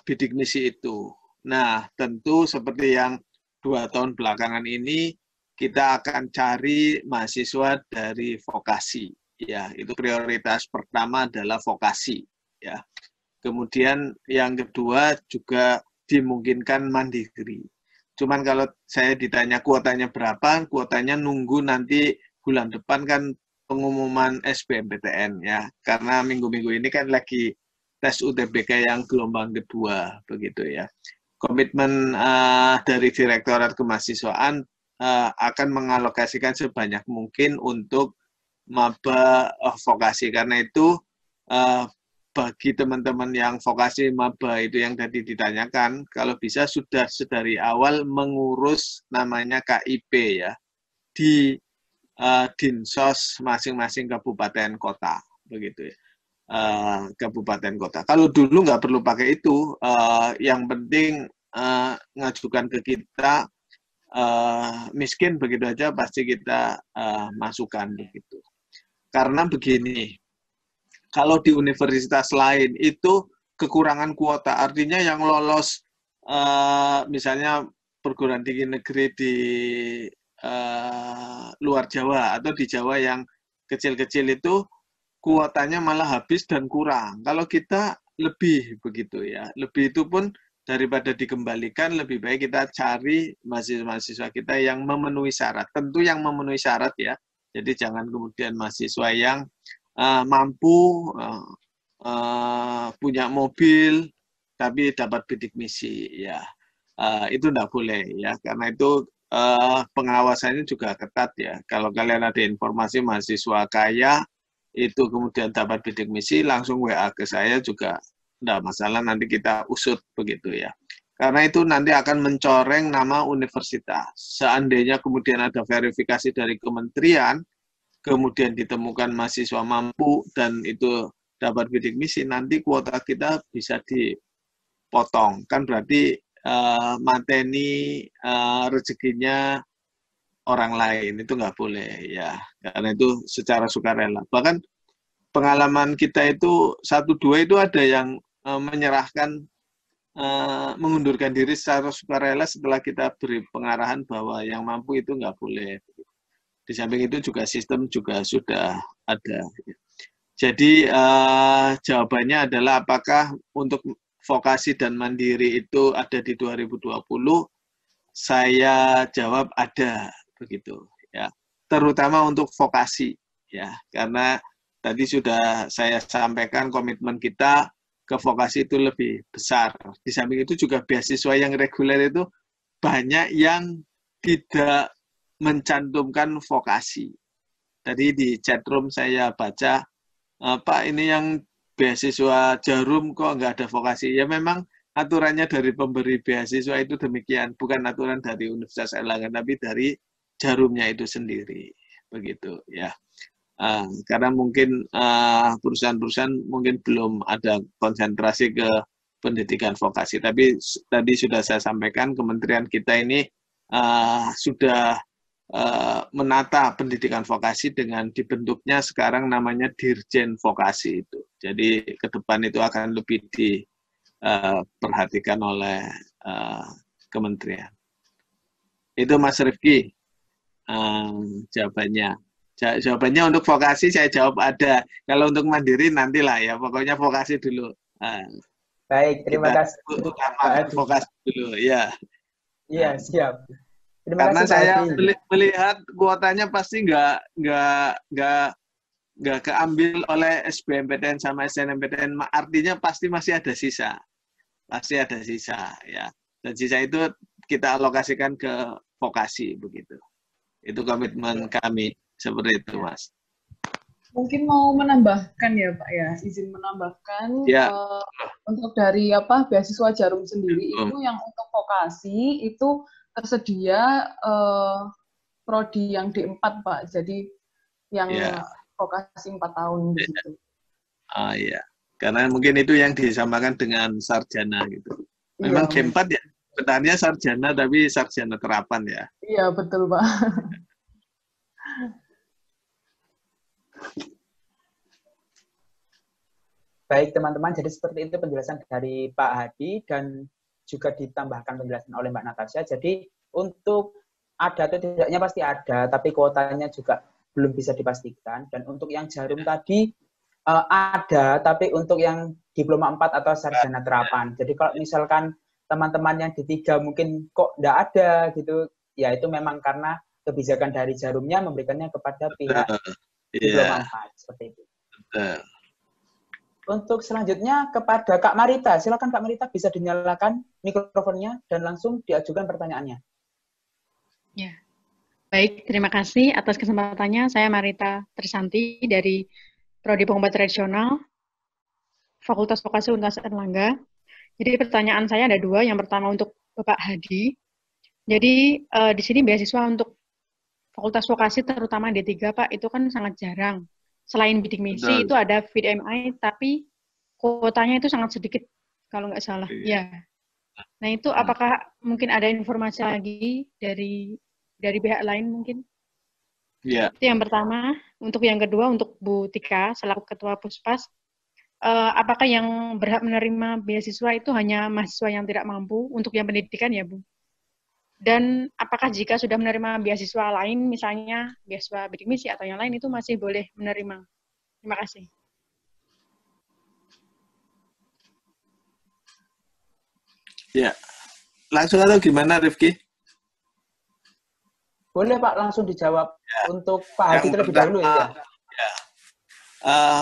bidik misi itu. Nah, tentu seperti yang 2 tahun belakangan ini, kita akan cari mahasiswa dari vokasi. Ya, itu prioritas pertama adalah vokasi. Ya. Kemudian yang kedua juga dimungkinkan mandiri. Cuman kalau saya ditanya kuotanya berapa, kuotanya nunggu nanti bulan depan kan pengumuman SBMPTN ya. Karena minggu-minggu ini kan lagi tes UTBK yang gelombang kedua begitu ya. Komitmen dari Direktorat Kemahasiswaan akan mengalokasikan sebanyak mungkin untuk maba vokasi. Karena itu bagi teman-teman yang vokasi maba itu yang tadi ditanyakan, kalau bisa sudah sedari awal mengurus namanya KIP ya di Dinsos masing-masing kabupaten kota begitu ya. Kabupaten kota. Kalau dulu nggak perlu pakai itu, yang penting ngajukan ke kita, miskin begitu aja pasti kita masukkan begitu. Karena begini, kalau di universitas lain itu kekurangan kuota, artinya yang lolos misalnya perguruan tinggi negeri di luar Jawa atau di Jawa yang kecil-kecil itu kuotanya malah habis dan kurang. Kalau kita lebih begitu ya, lebih itu pun daripada dikembalikan, lebih baik kita cari mahasiswa-mahasiswa kita yang memenuhi syarat. Tentu yang memenuhi syarat ya, jadi jangan kemudian mahasiswa yang mampu punya mobil tapi dapat bidik misi ya, itu tidak boleh ya, karena itu pengawasannya juga ketat ya. Kalau kalian ada informasi mahasiswa kaya itu kemudian dapat bidik misi, langsung WA ke saya juga tidak masalah, nanti kita usut begitu ya. Karena itu nanti akan mencoreng nama universitas. Seandainya kemudian ada verifikasi dari kementerian, kemudian ditemukan mahasiswa mampu dan itu dapat bidik misi, nanti kuota kita bisa dipotong. Kan berarti mateni rezekinya orang lain, itu nggak boleh ya. Karena itu secara sukarela. Bahkan pengalaman kita itu 1-2 itu ada yang menyerahkan mengundurkan diri secara sukarela setelah kita beri pengarahan bahwa yang mampu itu nggak boleh. Di samping itu juga sistem juga sudah ada. Jadi jawabannya adalah apakah untuk vokasi dan mandiri itu ada di 2020? Saya jawab ada, begitu ya. Terutama untuk vokasi ya, karena tadi sudah saya sampaikan komitmen kita ke vokasi itu lebih besar. Di samping itu juga beasiswa yang reguler itu banyak yang tidak mencantumkan vokasi. Tadi di chatroom saya baca, Pak ini yang beasiswa Jarum kok nggak ada vokasi. Ya memang aturannya dari pemberi beasiswa itu demikian, bukan aturan dari Universitas Erlangga, tapi dari Jarumnya itu sendiri. Begitu ya. Karena mungkin perusahaan-perusahaan mungkin belum ada konsentrasi ke pendidikan vokasi. Tapi tadi sudah saya sampaikan, kementerian kita ini sudah menata pendidikan vokasi dengan dibentuknya sekarang namanya Dirjen Vokasi itu. Jadi ke depan itu akan lebih diperhatikan oleh kementerian. Itu Mas Rifki jawabannya. Jawabannya untuk vokasi saya jawab ada. Kalau untuk mandiri nantilah ya. Pokoknya vokasi dulu. Baik, terima kasih. Vokasi dulu ya. Iya, siap. Terima Karena kasih, saya melihat kuotanya pasti nggak keambil oleh SBMPTN sama SNMPTN. Artinya pasti masih ada sisa. Pasti ada sisa ya. Dan sisa itu kita alokasikan ke vokasi begitu. Itu komitmen kami. Seperti itu, Mas. Mungkin mau menambahkan ya, Pak ya, izin menambahkan ya. Untuk dari beasiswa Jarum sendiri itu yang untuk vokasi itu tersedia prodi yang D4, Pak. Jadi yang vokasi 4 tahun begitu. Iya. Karena mungkin itu yang disamakan dengan sarjana gitu. Memang D4 ya, benarnya sarjana tapi sarjana terapan ya. Iya, betul, Pak. Baik teman-teman, jadi seperti itu penjelasan dari Pak Hadi dan juga ditambahkan penjelasan oleh Mbak Natasha. Jadi untuk ada atau tidaknya pasti ada, tapi kuotanya juga belum bisa dipastikan. Dan untuk yang Jarum tadi ada, tapi untuk yang diploma 4 atau sarjana terapan. Jadi kalau misalkan teman-teman yang di 3 mungkin kok enggak ada gitu, ya itu memang karena kebijakan dari Jarumnya memberikannya kepada pihak diploma 4 seperti itu. Untuk selanjutnya kepada Kak Marita, silakan Kak Marita bisa dinyalakan mikrofonnya dan langsung diajukan pertanyaannya. Ya, baik, terima kasih atas kesempatannya. Saya Marita Trisanti dari Prodi Pengobat Tradisional Fakultas Vokasi Universitas Erlangga. Jadi pertanyaan saya ada 2. Yang pertama untuk Bapak Hadi. Jadi di sini beasiswa untuk Fakultas Vokasi terutama D3 Pak itu kan sangat jarang. Selain bidik misi itu ada FIDMI, tapi kuotanya itu sangat sedikit kalau nggak salah. Ya. Nah itu apakah mungkin ada informasi lagi dari pihak lain mungkin? Ya. Itu yang pertama. Untuk yang kedua untuk Bu Tika selaku Ketua Puspas, apakah yang berhak menerima beasiswa itu hanya mahasiswa yang tidak mampu untuk yang pendidikan ya Bu? Dan apakah jika sudah menerima beasiswa lain, misalnya beasiswa bidik misi atau yang lain, itu masih boleh menerima? Terima kasih. Ya, langsung atau gimana, Rifki? Boleh Pak, langsung dijawab untuk Pak Hadi terlebih dahulu ya.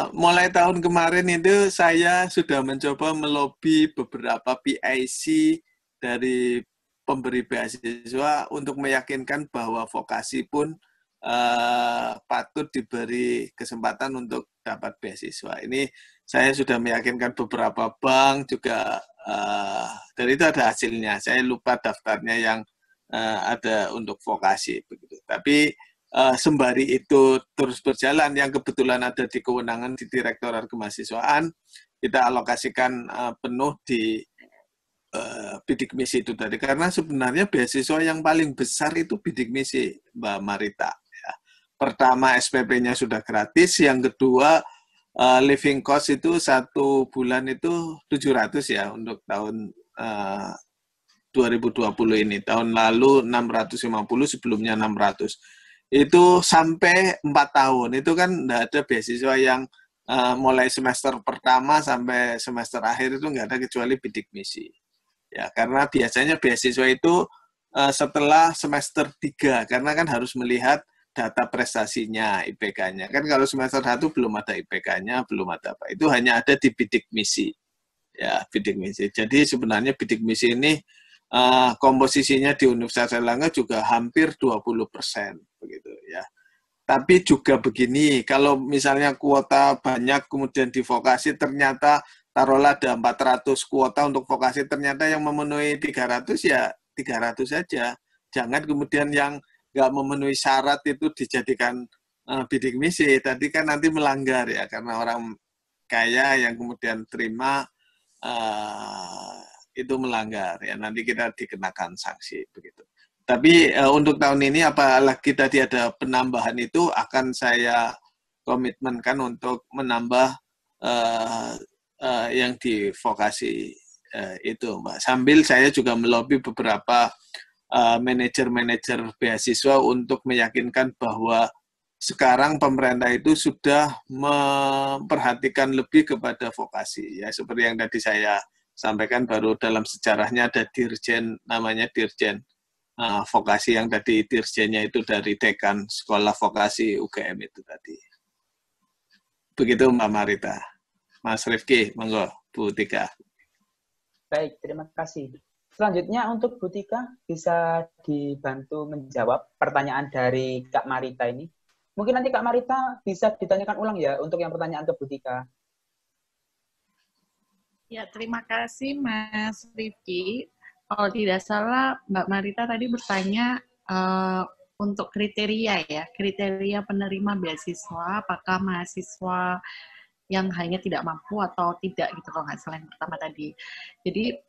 Mulai tahun kemarin itu saya sudah mencoba melobi beberapa PIC dari pemberi beasiswa untuk meyakinkan bahwa vokasi pun patut diberi kesempatan untuk dapat beasiswa. Ini saya sudah meyakinkan beberapa bank juga, dan itu ada hasilnya. Saya lupa daftarnya yang ada untuk vokasi. Begitu. Tapi sembari itu terus berjalan, yang kebetulan ada di kewenangan di Direktorat Kemahasiswaan, kita alokasikan penuh di bidik misi itu tadi, karena sebenarnya beasiswa yang paling besar itu bidik misi, Mbak Marita. Ya. Pertama SPP-nya sudah gratis, yang kedua living cost itu 1 bulan itu 700 ya untuk tahun 2020 ini. Tahun lalu 650, sebelumnya 600. Itu sampai 4 tahun. Itu kan nggak ada beasiswa yang mulai semester pertama sampai semester akhir itu nggak ada kecuali bidik misi. Ya, karena biasanya beasiswa itu setelah semester 3, karena kan harus melihat data prestasinya, IPK-nya. Kan kalau semester 1 belum ada IPK-nya, belum ada apa. Itu hanya ada di bidik misi. Ya, bidik misi. Jadi sebenarnya bidik misi ini komposisinya di Universitas Airlangga juga hampir 20%, begitu ya. Tapi juga begini, kalau misalnya kuota banyak kemudian di vokasi ternyata taruhlah ada 400 kuota untuk vokasi, ternyata yang memenuhi 300 ya 300 saja. Jangan kemudian yang nggak memenuhi syarat itu dijadikan bidik misi. Tadi kan nanti melanggar ya, karena orang kaya yang kemudian terima itu melanggar ya, nanti kita dikenakan sanksi begitu. Tapi untuk tahun ini apalagi tadi ada penambahan itu akan saya komitmenkan untuk menambah yang di vokasi itu, Mbak. Sambil saya juga melobi beberapa manajer-manajer beasiswa untuk meyakinkan bahwa sekarang pemerintah itu sudah memperhatikan lebih kepada vokasi ya, seperti yang tadi saya sampaikan, baru dalam sejarahnya ada dirjen, namanya dirjen vokasi, yang tadi dirjennya itu dari dekan sekolah vokasi UGM itu tadi. Begitu Mbak Marita. Mas Rifki, monggo Bu Tika. Baik, terima kasih. Selanjutnya untuk Bu Tika bisa dibantu menjawab pertanyaan dari Kak Marita ini. Mungkin nanti Kak Marita bisa ditanyakan ulang ya untuk yang pertanyaan ke Bu Tika. Ya, terima kasih Mas Rifki. Kalau tidak salah, Mbak Marita tadi bertanya untuk kriteria ya, kriteria penerima beasiswa, apakah mahasiswa yang hanya tidak mampu atau tidak gitu, kalau nggak salah yang pertama tadi. Jadi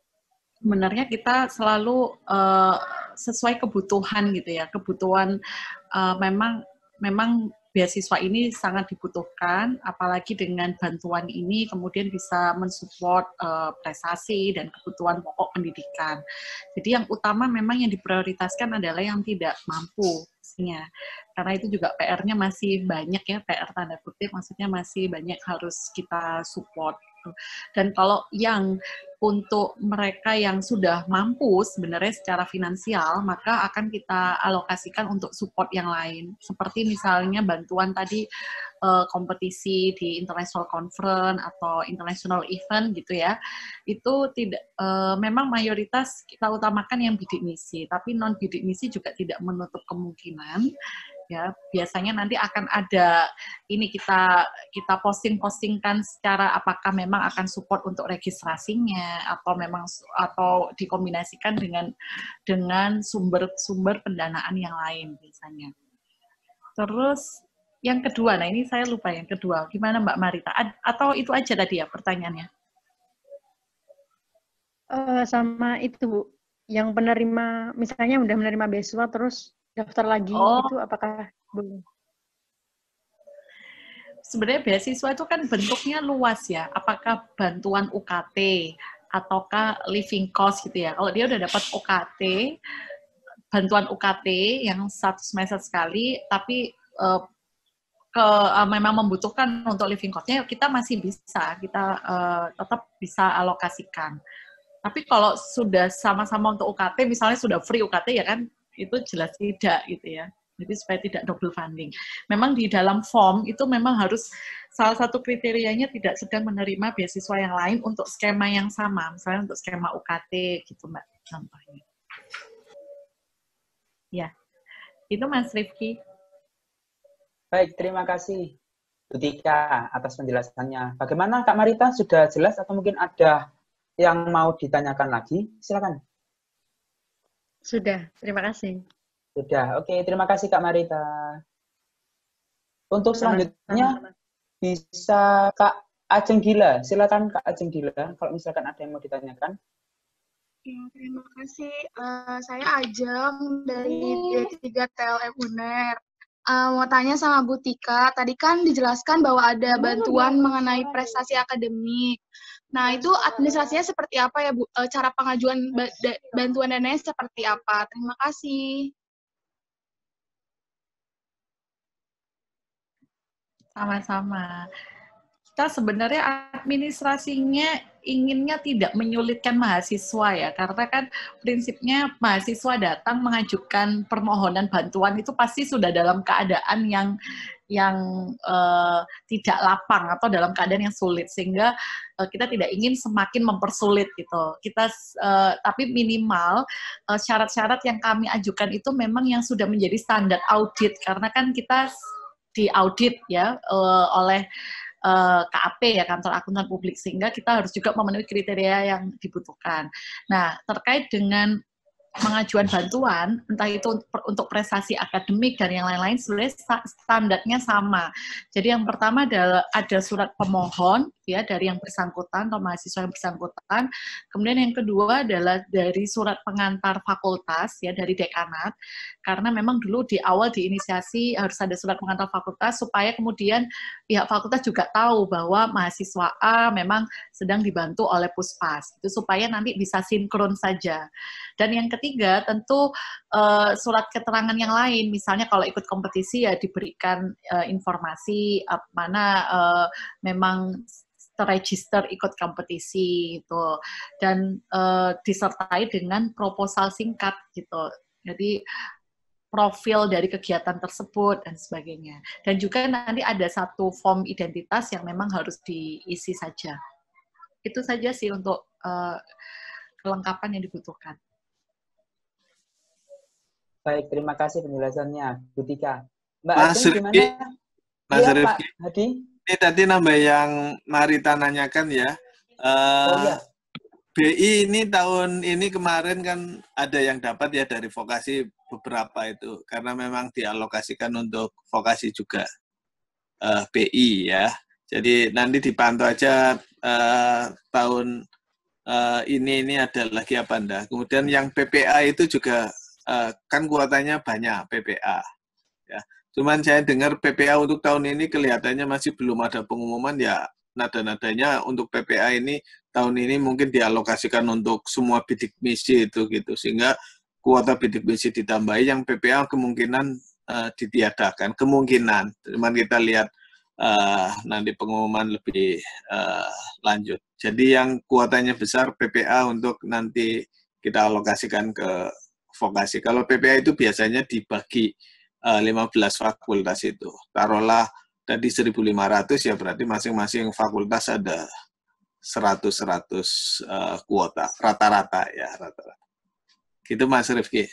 sebenarnya kita selalu sesuai kebutuhan gitu ya, kebutuhan memang beasiswa ini sangat dibutuhkan, apalagi dengan bantuan ini kemudian bisa mensupport prestasi dan kebutuhan pokok pendidikan. Jadi yang utama memang yang diprioritaskan adalah yang tidak mampu, pastinya. Karena itu juga PR-nya masih banyak ya, PR tanda kutip, maksudnya masih banyak harus kita support. Dan kalau yang untuk mereka yang sudah mampu sebenarnya secara finansial, maka akan kita alokasikan untuk support yang lain. Seperti misalnya bantuan tadi kompetisi di international conference atau international event gitu ya. Itu tidak memang mayoritas kita utamakan yang bidik misi, tapi non bidik misi juga tidak menutup kemungkinan. Ya, biasanya nanti akan ada ini kita postingkan secara apakah memang akan support untuk registrasinya atau dikombinasikan dengan sumber pendanaan yang lain biasanya. Terus yang kedua, nah ini saya lupa yang kedua, gimana Mbak Marita? Atau itu aja tadi ya pertanyaannya? Sama itu Bu, yang penerima misalnya udah menerima beasiswa terus daftar lagi, itu apakah belum? Sebenarnya beasiswa itu kan bentuknya luas ya. Apakah bantuan UKT ataukah living cost gitu ya. Kalau dia udah dapat UKT, bantuan UKT yang 1 semester sekali, tapi memang membutuhkan untuk living cost-nya, kita masih bisa, kita tetap bisa alokasikan. Tapi kalau sudah sama-sama untuk UKT, misalnya sudah free UKT ya kan, itu jelas tidak gitu ya. Jadi supaya tidak double funding. Memang di dalam form itu memang harus salah satu kriterianya tidak sedang menerima beasiswa yang lain untuk skema yang sama. Misalnya untuk skema UKT gitu Mbak contohnya. Ya, itu Mas Rifki. Baik, terima kasih Bu Tika atas penjelasannya. Bagaimana Kak Marita, sudah jelas atau mungkin ada yang mau ditanyakan lagi? Silakan. Sudah, terima kasih. Sudah, oke. Terima kasih Kak Marita. Untuk selanjutnya bisa Kak Ajeng Gila. Silakan Kak Ajeng Gila, kalau misalkan ada yang mau ditanyakan. Ya, terima kasih. Saya Ajeng dari D3 TLM UNER. Mau tanya sama Bu Tika, tadi kan dijelaskan bahwa ada bantuan mengenai prestasi akademik. Nah, itu administrasinya seperti apa ya, Bu? Cara pengajuan bantuan dananya seperti apa? Terima kasih. Sama-sama. Kita sebenarnya administrasinya inginnya tidak menyulitkan mahasiswa ya, karena kan prinsipnya mahasiswa datang mengajukan permohonan bantuan itu pasti sudah dalam keadaan yang tidak lapang atau dalam keadaan yang sulit, sehingga kita tidak ingin semakin mempersulit gitu. Kita tapi minimal syarat-syarat yang kami ajukan itu memang yang sudah menjadi standar audit, karena kan kita diaudit ya oleh KAP ya, Kantor Akuntan Publik, sehingga kita harus juga memenuhi kriteria yang dibutuhkan. Nah, terkait dengan pengajuan bantuan, entah itu untuk prestasi akademik dan yang lain-lain, sebenarnya standarnya sama. Jadi yang pertama adalah ada surat pemohon ya dari yang bersangkutan atau mahasiswa yang bersangkutan. Kemudian yang kedua adalah dari surat pengantar fakultas ya dari dekanat, karena memang dulu di awal diinisiasi harus ada surat pengantar fakultas supaya kemudian pihak fakultas juga tahu bahwa mahasiswa A memang sedang dibantu oleh Puspas, itu supaya nanti bisa sinkron saja. Dan yang ketiga tentu surat keterangan yang lain, misalnya kalau ikut kompetisi ya diberikan informasi mana memang terregister ikut kompetisi itu, dan disertai dengan proposal singkat gitu. Jadi profil dari kegiatan tersebut dan sebagainya. Dan juga nanti ada satu form identitas yang memang harus diisi saja. Itu saja sih untuk kelengkapan yang dibutuhkan. Baik, terima kasih penjelasannya, Bu Tika. Mbak Mas Ading Rifki, gimana? Mas Iya, Rifki. Pak Hadi. Ini tadi nambah yang Marita nanyakan ya. Oh iya. BI ini tahun ini kemarin kan ada yang dapat ya dari vokasi beberapa itu, karena memang dialokasikan untuk vokasi juga BI ya. Jadi nanti dipantau aja tahun ini ada lagi apa enggak. Kemudian yang PPA itu juga kan kuotanya banyak PPA. Ya. Cuman saya dengar PPA untuk tahun ini kelihatannya masih belum ada pengumuman ya, nada-nadanya untuk PPA ini tahun ini mungkin dialokasikan untuk semua bidik misi itu gitu, sehingga kuota bidik misi ditambahi, yang PPA kemungkinan ditiadakan, kemungkinan. Cuman kita lihat nanti pengumuman lebih lanjut. Jadi yang kuotanya besar PPA untuk nanti kita alokasikan ke vokasi. Kalau PPA itu biasanya dibagi 15 fakultas itu. Taruhlah tadi 1.500 ya, berarti masing-masing fakultas ada 100 kuota rata-rata ya, rata-rata. Gitu Mas Rifki.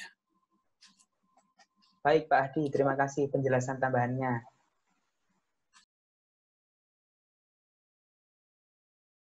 Baik Pak Hadi, terima kasih penjelasan tambahannya.